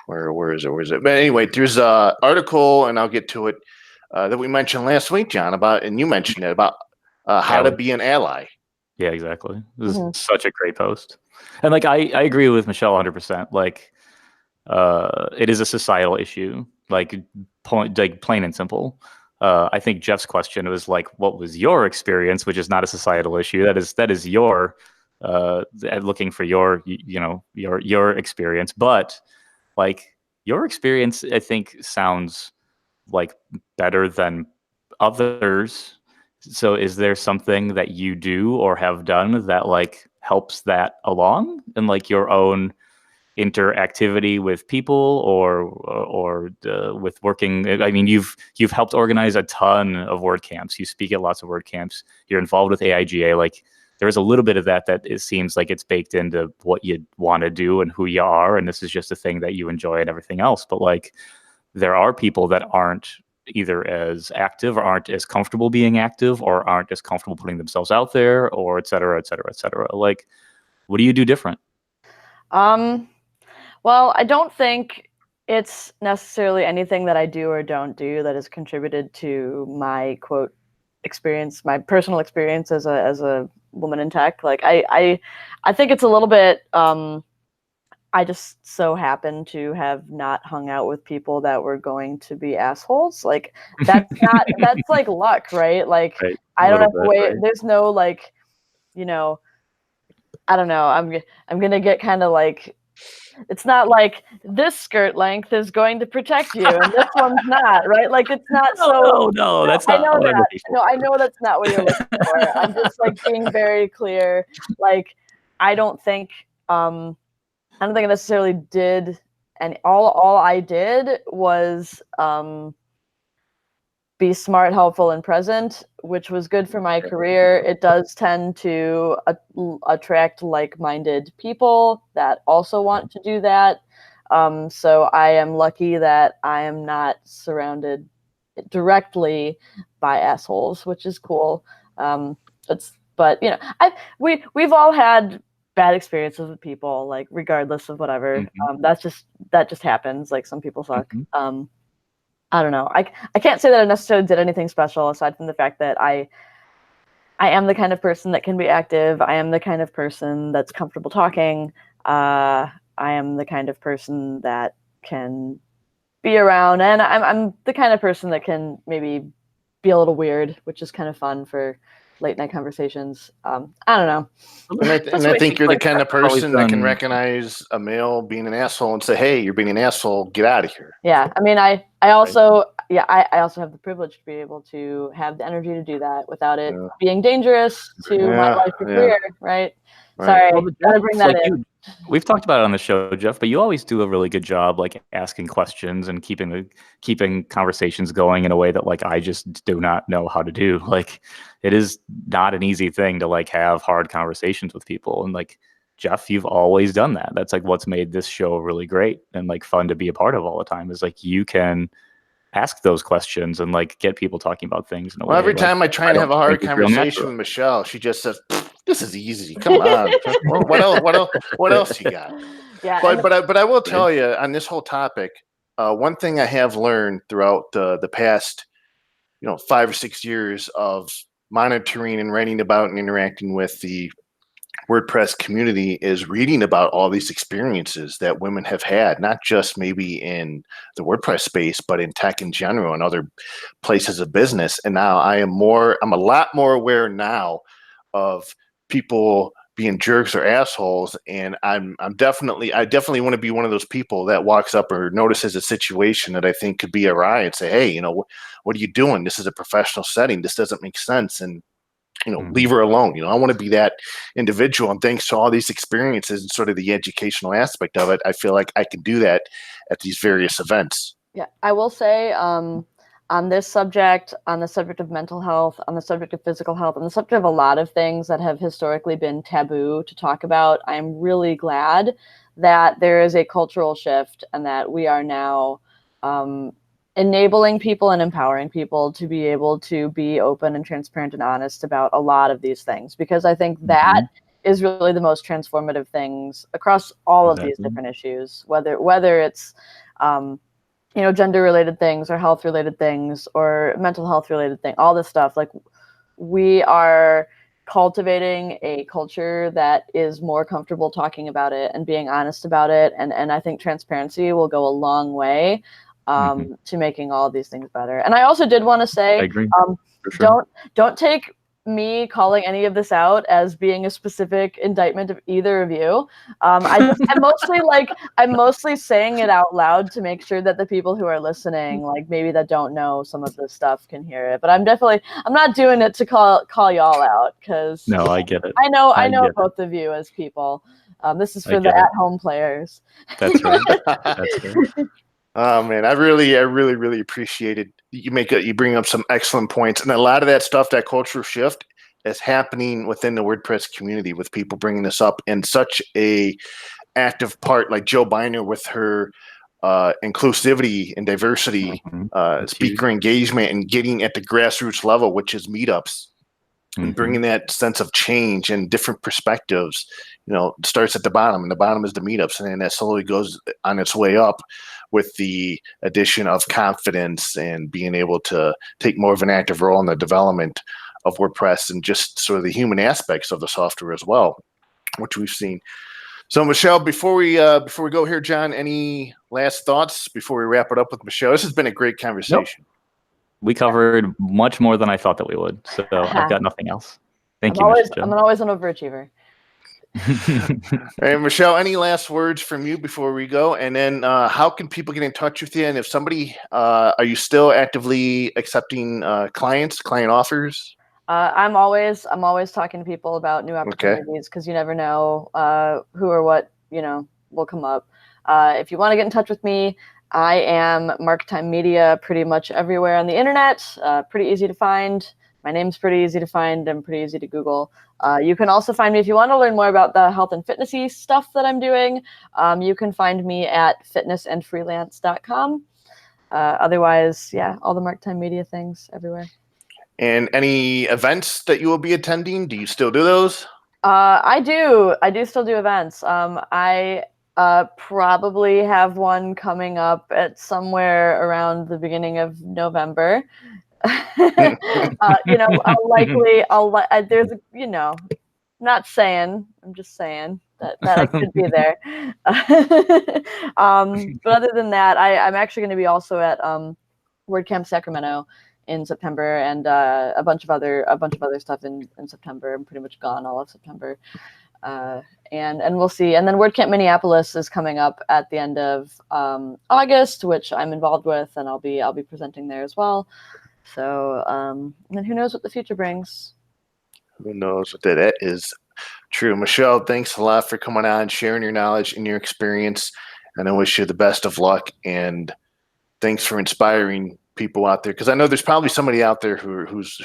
Where is it? But anyway, there's a article, and I'll get to it, that we mentioned last week, John, and you mentioned it, about how to be an ally. Yeah, exactly. This is such a great post. And like, I agree with Michelle 100%. Like, it is a societal issue, like plain and simple. I think Jeff's question was like, what was your experience, which is not a societal issue. That is your looking for your, you know, your experience. But like, your experience, I think, sounds like better than others. So is there something that you do or have done that like helps that along in like your own interactivity with people or with working? I mean, you've helped organize a ton of word camps. You speak at lots of word camps. You're involved with AIGA. Like, there's a little bit of that it seems like it's baked into what you want to do and who you are, and this is just a thing that you enjoy and everything else. But like, there are people that aren't either as active or aren't as comfortable being active or aren't as comfortable putting themselves out there, or et cetera, et cetera, et cetera. Like, what do you do different? Well, I don't think it's necessarily anything that I do or don't do that has contributed to my quote experience, my personal experience as a woman in tech. Like I think it's a little bit I just so happen to have not hung out with people that were going to be assholes. Like that's like luck, right? Like Right. I don't have to wait. Right. There's no like, you know, I don't know. I'm gonna get kind of like, it's not like this skirt length is going to protect you and this one's not, right? Like it's not No, that's not what I'm looking for. No, I know that's not what you're looking for. I'm just like being very clear. Like I don't think I necessarily did, and all I did was be smart, helpful, and present, which was good for my career. It does tend to attract like-minded people that also want to do that. So I am lucky that I am not surrounded directly by assholes, which is cool. But you know, we've all had bad experiences with people, like regardless of whatever. That just happens. Like some people suck. I don't know. I can't say that I necessarily did anything special aside from the fact that I am the kind of person that can be active. I am the kind of person that's comfortable talking. I am the kind of person that can be around, and I'm the kind of person that can maybe be a little weird, which is kind of fun for late night conversations. I don't know. And I think you're the kind of person that can recognize a male being an asshole and say, "Hey, you're being an asshole. Get out of here." Yeah, I mean, I also I also have the privilege to be able to have the energy to do that without it being dangerous to my life or career, right? Sorry, gotta bring that in. We've talked about it on the show, Jeff, but you always do a really good job, like asking questions and keeping conversations going in a way that like I just do not know how to do. Like, it is not an easy thing to like have hard conversations with people, and like, Jeff, you've always done that. That's like what's made this show really great and like fun to be a part of all the time, is like you can ask those questions and like get people talking about things in a way. Every time I try and have a hard conversation with Michelle, she just says, "This is easy. Come on. What else you got?" Yeah, but I will tell you on this whole topic, one thing I have learned throughout the past, 5 or 6 years of monitoring and writing about and interacting with the WordPress community is reading about all these experiences that women have had, not just maybe in the WordPress space, but in tech in general and other places of business. And now I'm a lot more aware now of people being jerks or assholes. And I definitely want to be one of those people that walks up or notices a situation that I think could be awry and say, hey, what are you doing? This is a professional setting. This doesn't make sense. And leave her alone. I want to be that individual. And thanks to all these experiences and sort of the educational aspect of it, I feel like I can do that at these various events. Yeah, I will say on the subject of mental health, on the subject of physical health, on the subject of a lot of things that have historically been taboo to talk about, I'm really glad that there is a cultural shift and that we are now enabling people and empowering people to be able to be open and transparent and honest about a lot of these things, because I think that is really the most transformative things across all of these different issues, whether it's gender related things or health related things or mental health related thing, all this stuff. Like, we are cultivating a culture that is more comfortable talking about it and being honest about it, and I think transparency will go a long way to making all of these things better. And I also did want to say, I agree. For sure. Don't take me calling any of this out as being a specific indictment of either of you. I'm mostly saying it out loud to make sure that the people who are listening, like maybe that don't know some of this stuff, can hear it. But I'm not doing it to call y'all out, because No, I get it. I know both of you as people. This is for the at-home players. That's right. That's right. Oh man, I really appreciate it. You bring up some excellent points, and a lot of that stuff, that cultural shift, is happening within the WordPress community with people bringing this up in such a active part, like Joe Biner with her inclusivity and diversity, speaker engagement, and getting at the grassroots level, which is meetups, and bringing that sense of change and different perspectives. Starts at the bottom, and the bottom is the meetups, and then that slowly goes on its way up with the addition of confidence and being able to take more of an active role in the development of WordPress and just sort of the human aspects of the software as well, which we've seen. So, Michelle, before we go here, John, any last thoughts before we wrap it up with Michelle? This has been a great conversation. Nope. We covered much more than I thought that we would, so I've got nothing else. Thank you, Michelle. I'm always an overachiever. Hey, Michelle, any last words from you before we go? And then how can people get in touch with you? And if somebody, are you still actively accepting client offers? I'm always talking to people about new opportunities, because you never know who or what will come up. If you want to get in touch with me, I am Marktime Media pretty much everywhere on the internet. Pretty easy to find. My name's pretty easy to find and pretty easy to Google. You can also find me if you want to learn more about the health and fitnessy stuff that I'm doing. You can find me at fitnessandfreelance.com. Otherwise, all the Marktime Media things everywhere. And any events that you will be attending? Do you still do those? I do. I do still do events. I probably have one coming up at somewhere around the beginning of November. There's not saying, I'm just saying that I could be there. But other than that, I'm actually going to be also at WordCamp Sacramento in September, and a bunch of other stuff in September. I'm pretty much gone all of September. And we'll see. And then WordCamp Minneapolis is coming up at the end of August, which I'm involved with, and I'll be presenting there as well. So, and who knows what the future brings? Who knows what that is true. Michelle, thanks a lot for coming on, sharing your knowledge and your experience. And I wish you the best of luck. And thanks for inspiring people out there, because I know there's probably somebody out there who's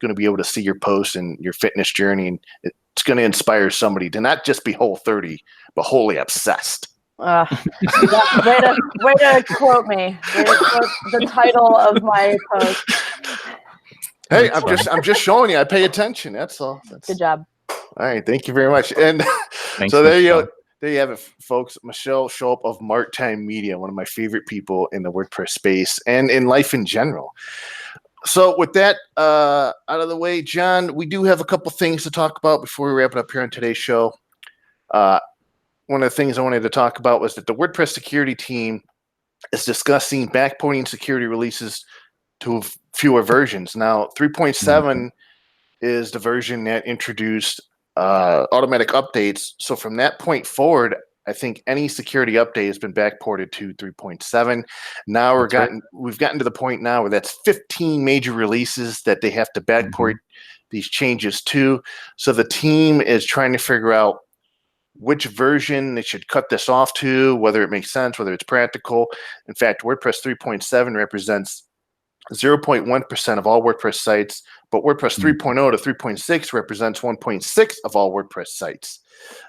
going to be able to see your posts and your fitness journey, and it's going to inspire somebody to not just be Whole30, but wholly obsessed. Way to quote me. Way to quote the title of my post. Hey, I'm just showing you. I pay attention. That's all. Good job. All right, thank you very much. And thanks, so there Michelle. you go. There you have it, folks. Michelle Schulp of Marktime Media, one of my favorite people in the WordPress space and in life in general. So with that out of the way, John, we do have a couple things to talk about before we wrap it up here on today's show. One of the things I wanted to talk about was that the WordPress security team is discussing backporting security releases to fewer versions. Now, 3.7 is the version that introduced automatic updates. So from that point forward, I think any security update has been backported to 3.7. Now we've gotten to the point now where that's 15 major releases that they have to backport these changes to. So the team is trying to figure out which version they should cut this off to, whether it makes sense, whether it's practical. In fact, WordPress 3.7 represents 0.1% of all WordPress sites, but WordPress 3.0 to 3.6 represents 1.6 of all WordPress sites.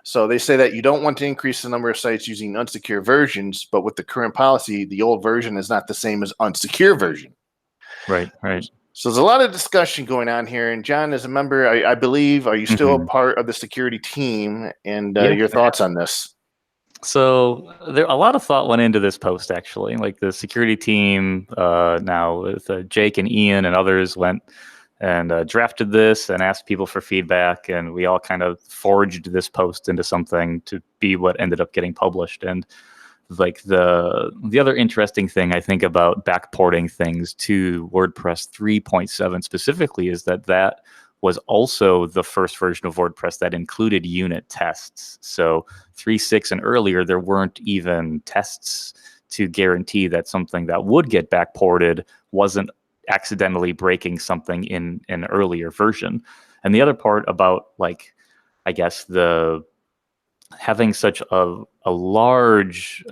So they say that you don't want to increase the number of sites using unsecure versions, but with the current policy, the old version is not the same as unsecure version. Right. So there's a lot of discussion going on here. And John, as a member, I believe, are you still a part of the security team? And your thoughts on this? So a lot of thought went into this post, actually. Like the security team now with Jake and Ian and others went and drafted this and asked people for feedback. And we all kind of forged this post into something to be what ended up getting published. And like the other interesting thing I think about backporting things to WordPress 3.7 specifically is that was also the first version of WordPress that included unit tests. So 3.6 and earlier, there weren't even tests to guarantee that something that would get backported wasn't accidentally breaking something in an earlier version. And the other part about, like, I guess the having such a large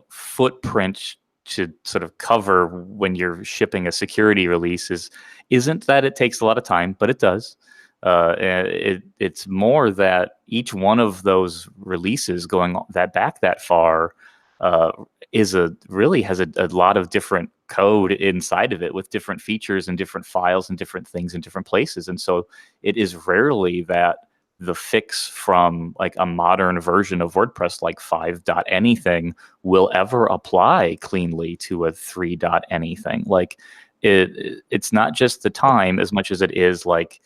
footprint to sort of cover when you're shipping a security release isn't that it takes a lot of time, but it does. It's more that each one of those releases going back that far really has a lot of different code inside of it with different features and different files and different things in different places. And so it is rarely that the fix from like a modern version of WordPress like 5 dot anything will ever apply cleanly to a 3 dot anything. Like it's not just the time as much as it is like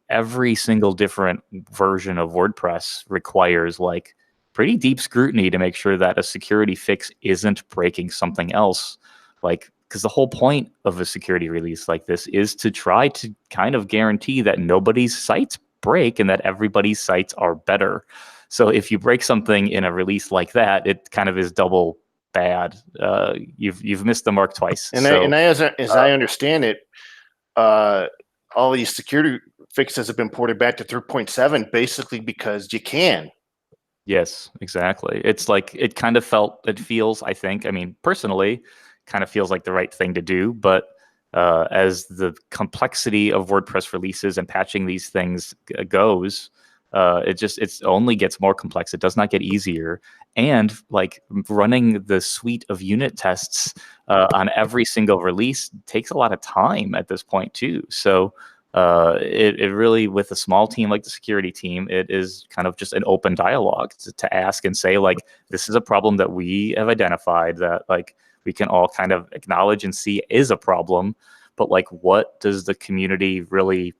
every single different version of WordPress requires like pretty deep scrutiny to make sure that a security fix isn't breaking something else. Like, because the whole point of a security release like this is to try to kind of guarantee that nobody's sites break and that everybody's sites are better. So if you break something in a release like that, it kind of is double bad. You've missed the mark twice. And as I understand it, all these security fixes have been ported back to 3.7 basically because you can. Yes, exactly. It's like it feels, I think, I mean, personally, kind of feels like the right thing to do. But as the complexity of WordPress releases and patching these things goes, it only gets more complex. It does not get easier. And like running the suite of unit tests on every single release takes a lot of time at this point too. So it really, with a small team like the security team, it is kind of just an open dialogue to ask and say, like, this is a problem that we have identified that like we can all kind of acknowledge and see is a problem, but like, what does the community really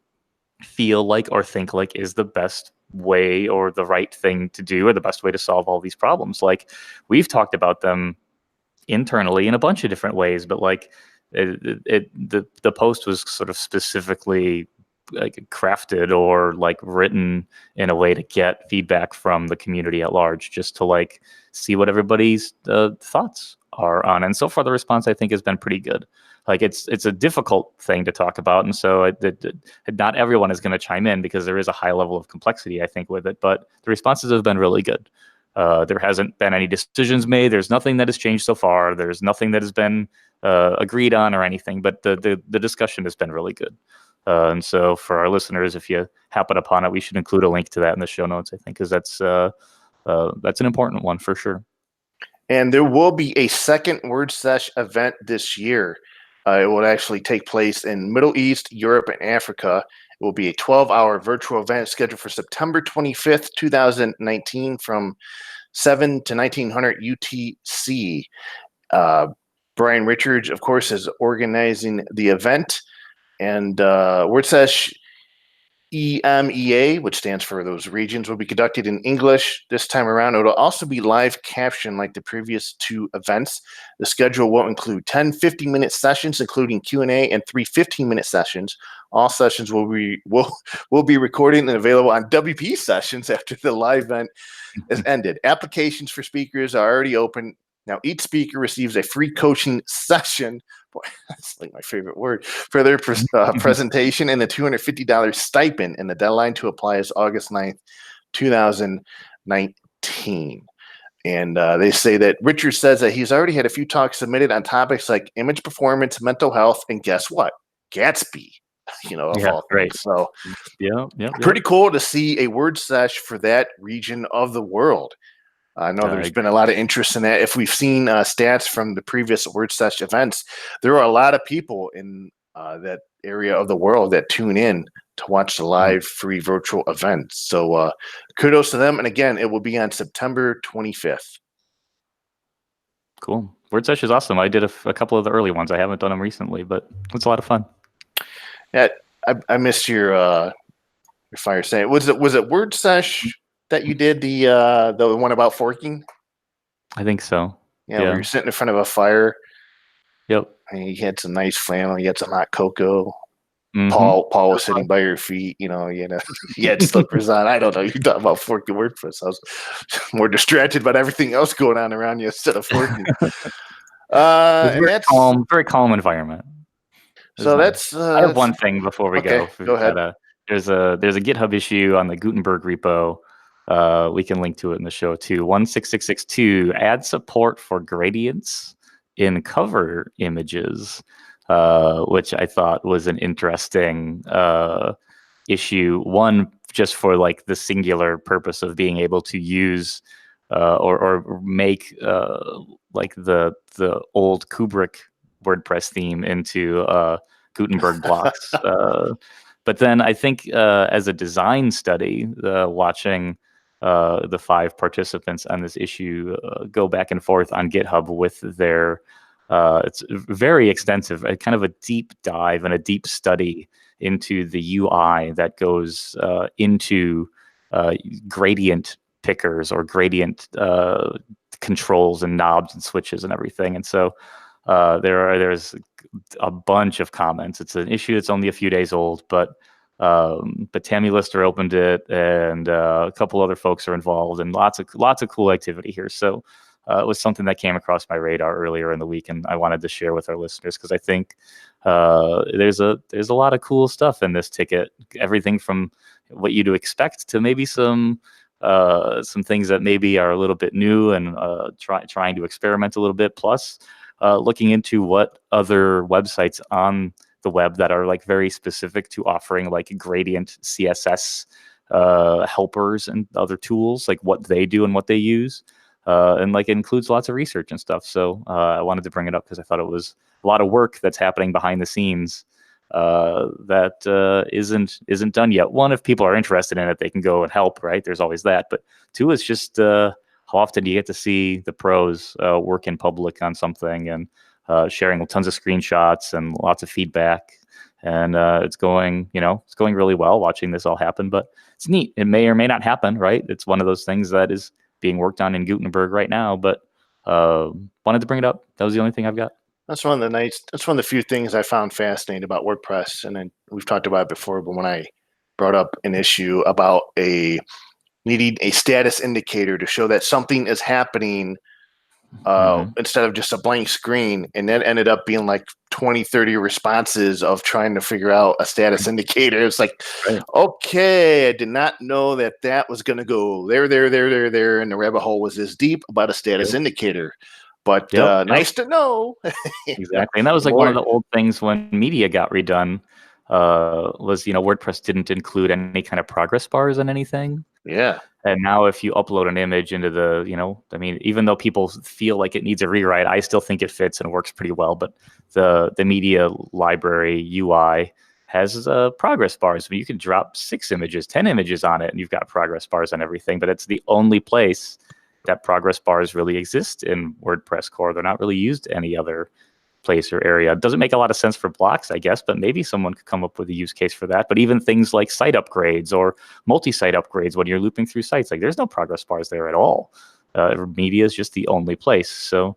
feel like or think like is the best way or the right thing to do or the best way to solve all these problems? Like, we've talked about them internally in a bunch of different ways, but like the post was sort of specifically like crafted or like written in a way to get feedback from the community at large, just to like see what everybody's thoughts are on. And so far, the response I think has been pretty good. Like it's a difficult thing to talk about, and so not everyone is going to chime in because there is a high level of complexity, I think, with it. But the responses have been really good. There hasn't been any decisions made. There's nothing that has changed so far. There's nothing that has been agreed on or anything, but the discussion has been really good. And so for our listeners, if you happen upon it, we should include a link to that in the show notes, I think, because that's an important one for sure. And there will be a second WordSesh event this year. It will actually take place in Middle East, Europe, and Africa. It will be a 12-hour virtual event scheduled for September 25th, 2019 from 7 to 1900 UTC. Brian Richards, of course, is organizing the event. And WordSesh EMEA, which stands for those regions, will be conducted in English this time around. It'll also be live captioned like the previous 2 events. The schedule will include 10 50-minute sessions, including Q&A, and 3 15-minute sessions. All sessions will be recorded and available on WP Sessions after the live event is ended. Applications for speakers are already open. Now, each speaker receives a free coaching session. Boy, that's like my favorite word for their presentation and a $250 stipend. And the deadline to apply is August 9th, 2019. And they say that Richard says that he's already had a few talks submitted on topics like image performance, mental health, and guess what? Gatsby, of all things. So, pretty cool to see a word sesh for that region of the world. I know there's been a lot of interest in that. If we've seen stats from the previous WordSesh events, there are a lot of people in that area of the world that tune in to watch the live free virtual events. So kudos to them. And again, it will be on September 25th. Cool. WordSesh is awesome. I did a couple of the early ones. I haven't done them recently, but it's a lot of fun. Yeah, I missed your fire saying. Was it WordSesh that you did the one about forking? I think so. Yeah, where you're sitting in front of a fire. Yep. And you had some nice flannel. You had some hot cocoa. Paul was sitting by your feet. You had slippers on. I don't know. You're talking about forking WordPress. I was more distracted about everything else going on around you instead of forking. Very calm environment. So that's. I have one thing before we go. Go ahead. There's a GitHub issue on the Gutenberg repo. We can link to it in the show too. 16662 add support for gradients in cover images, which I thought was an interesting issue. One, just for like the singular purpose of being able to use or make like the old Kubrick WordPress theme into Gutenberg blocks. But then I think as a design study, watching the 5 participants on this issue go back and forth on GitHub with their, it's very extensive, kind of a deep dive and a deep study into the UI that goes into gradient pickers or gradient controls and knobs and switches and everything. And so there's a bunch of comments. It's an issue that's only a few days old, but Tammy Lister opened it, and a couple other folks are involved, and lots of cool activity here. So it was something that came across my radar earlier in the week, and I wanted to share with our listeners because I think there's a lot of cool stuff in this ticket. Everything from what you'd expect to maybe some things that maybe are a little bit new and trying to experiment a little bit. Plus, looking into what other websites on the web that are like very specific to offering like gradient CSS helpers and other tools, like what they do and what they use. And like it includes lots of research and stuff. So I wanted to bring it up because I thought it was a lot of work that's happening behind the scenes that isn't done yet. One, if people are interested in it, they can go and help, right? There's always that. But 2, it's just how often do you get to see the pros work in public on something and sharing tons of screenshots and lots of feedback. And it's going really well watching this all happen, but it's neat. It may or may not happen, right? It's one of those things that is being worked on in Gutenberg right now, but wanted to bring it up. That was the only thing I've got. That's one of the few things I found fascinating about WordPress. And then we've talked about it before, but when I brought up an issue about needing a status indicator to show that something is happening instead of just a blank screen, and that ended up being like 20-30 responses of trying to figure out a status indicator. It's like, okay, I did not know that was going to go there, and the rabbit hole was this deep about a status indicator. But nice to know. Exactly, and that was like one of the old things when media got redone. Was WordPress didn't include any kind of progress bars on anything. Yeah. And now if you upload an image into the, even though people feel like it needs a rewrite, I still think it fits and works pretty well. But the media library UI has progress bars. I mean, you can drop 6 images, 10 images on it, and you've got progress bars on everything. But it's the only place that progress bars really exist in WordPress core. They're not really used any other place or area. It doesn't make a lot of sense for blocks, I guess, but maybe someone could come up with a use case for that. But even things like site upgrades or multi-site upgrades when you're looping through sites, like there's no progress bars there at all. Media is just the only place. So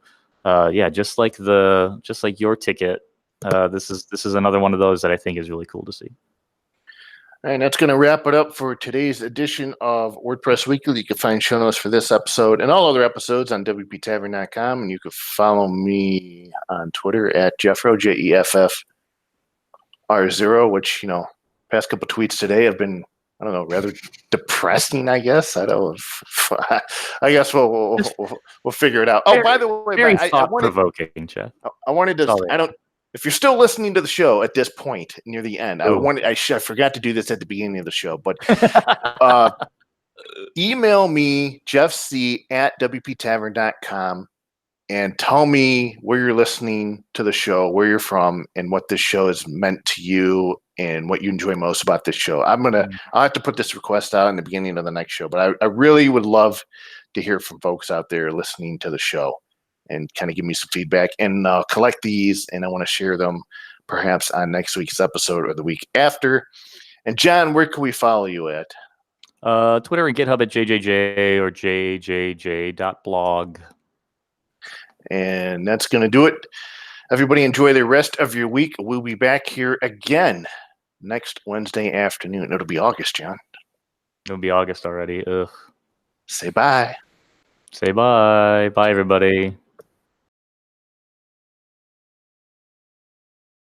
just like your ticket, this is another one of those that I think is really cool to see. And that's going to wrap it up for today's edition of WordPress Weekly. You can find show notes for this episode and all other episodes on WPTavern.com. And you can follow me on Twitter at Jeffro, JEFFR0, which, past couple tweets today have been, I don't know, rather depressing, I guess. I don't know. I guess we'll figure it out. Oh, by the way, very thought-provoking, Jeff. I wanted to, if you're still listening to the show at this point near the end, I forgot to do this at the beginning of the show, but email me, jeffc@wptavern.com, and tell me where you're listening to the show, where you're from, and what this show has meant to you and what you enjoy most about this show. I'll have to put this request out in the beginning of the next show, but I really would love to hear from folks out there listening to the show and kind of give me some feedback, and collect these, and I want to share them perhaps on next week's episode or the week after. And John, where can we follow you at? Twitter and GitHub at JJJ or jjj.blog. And that's going to do it. Everybody enjoy the rest of your week. We'll be back here again next Wednesday afternoon. It'll be August, John. It'll be August already. Ugh. Say bye. Say bye. Bye, everybody.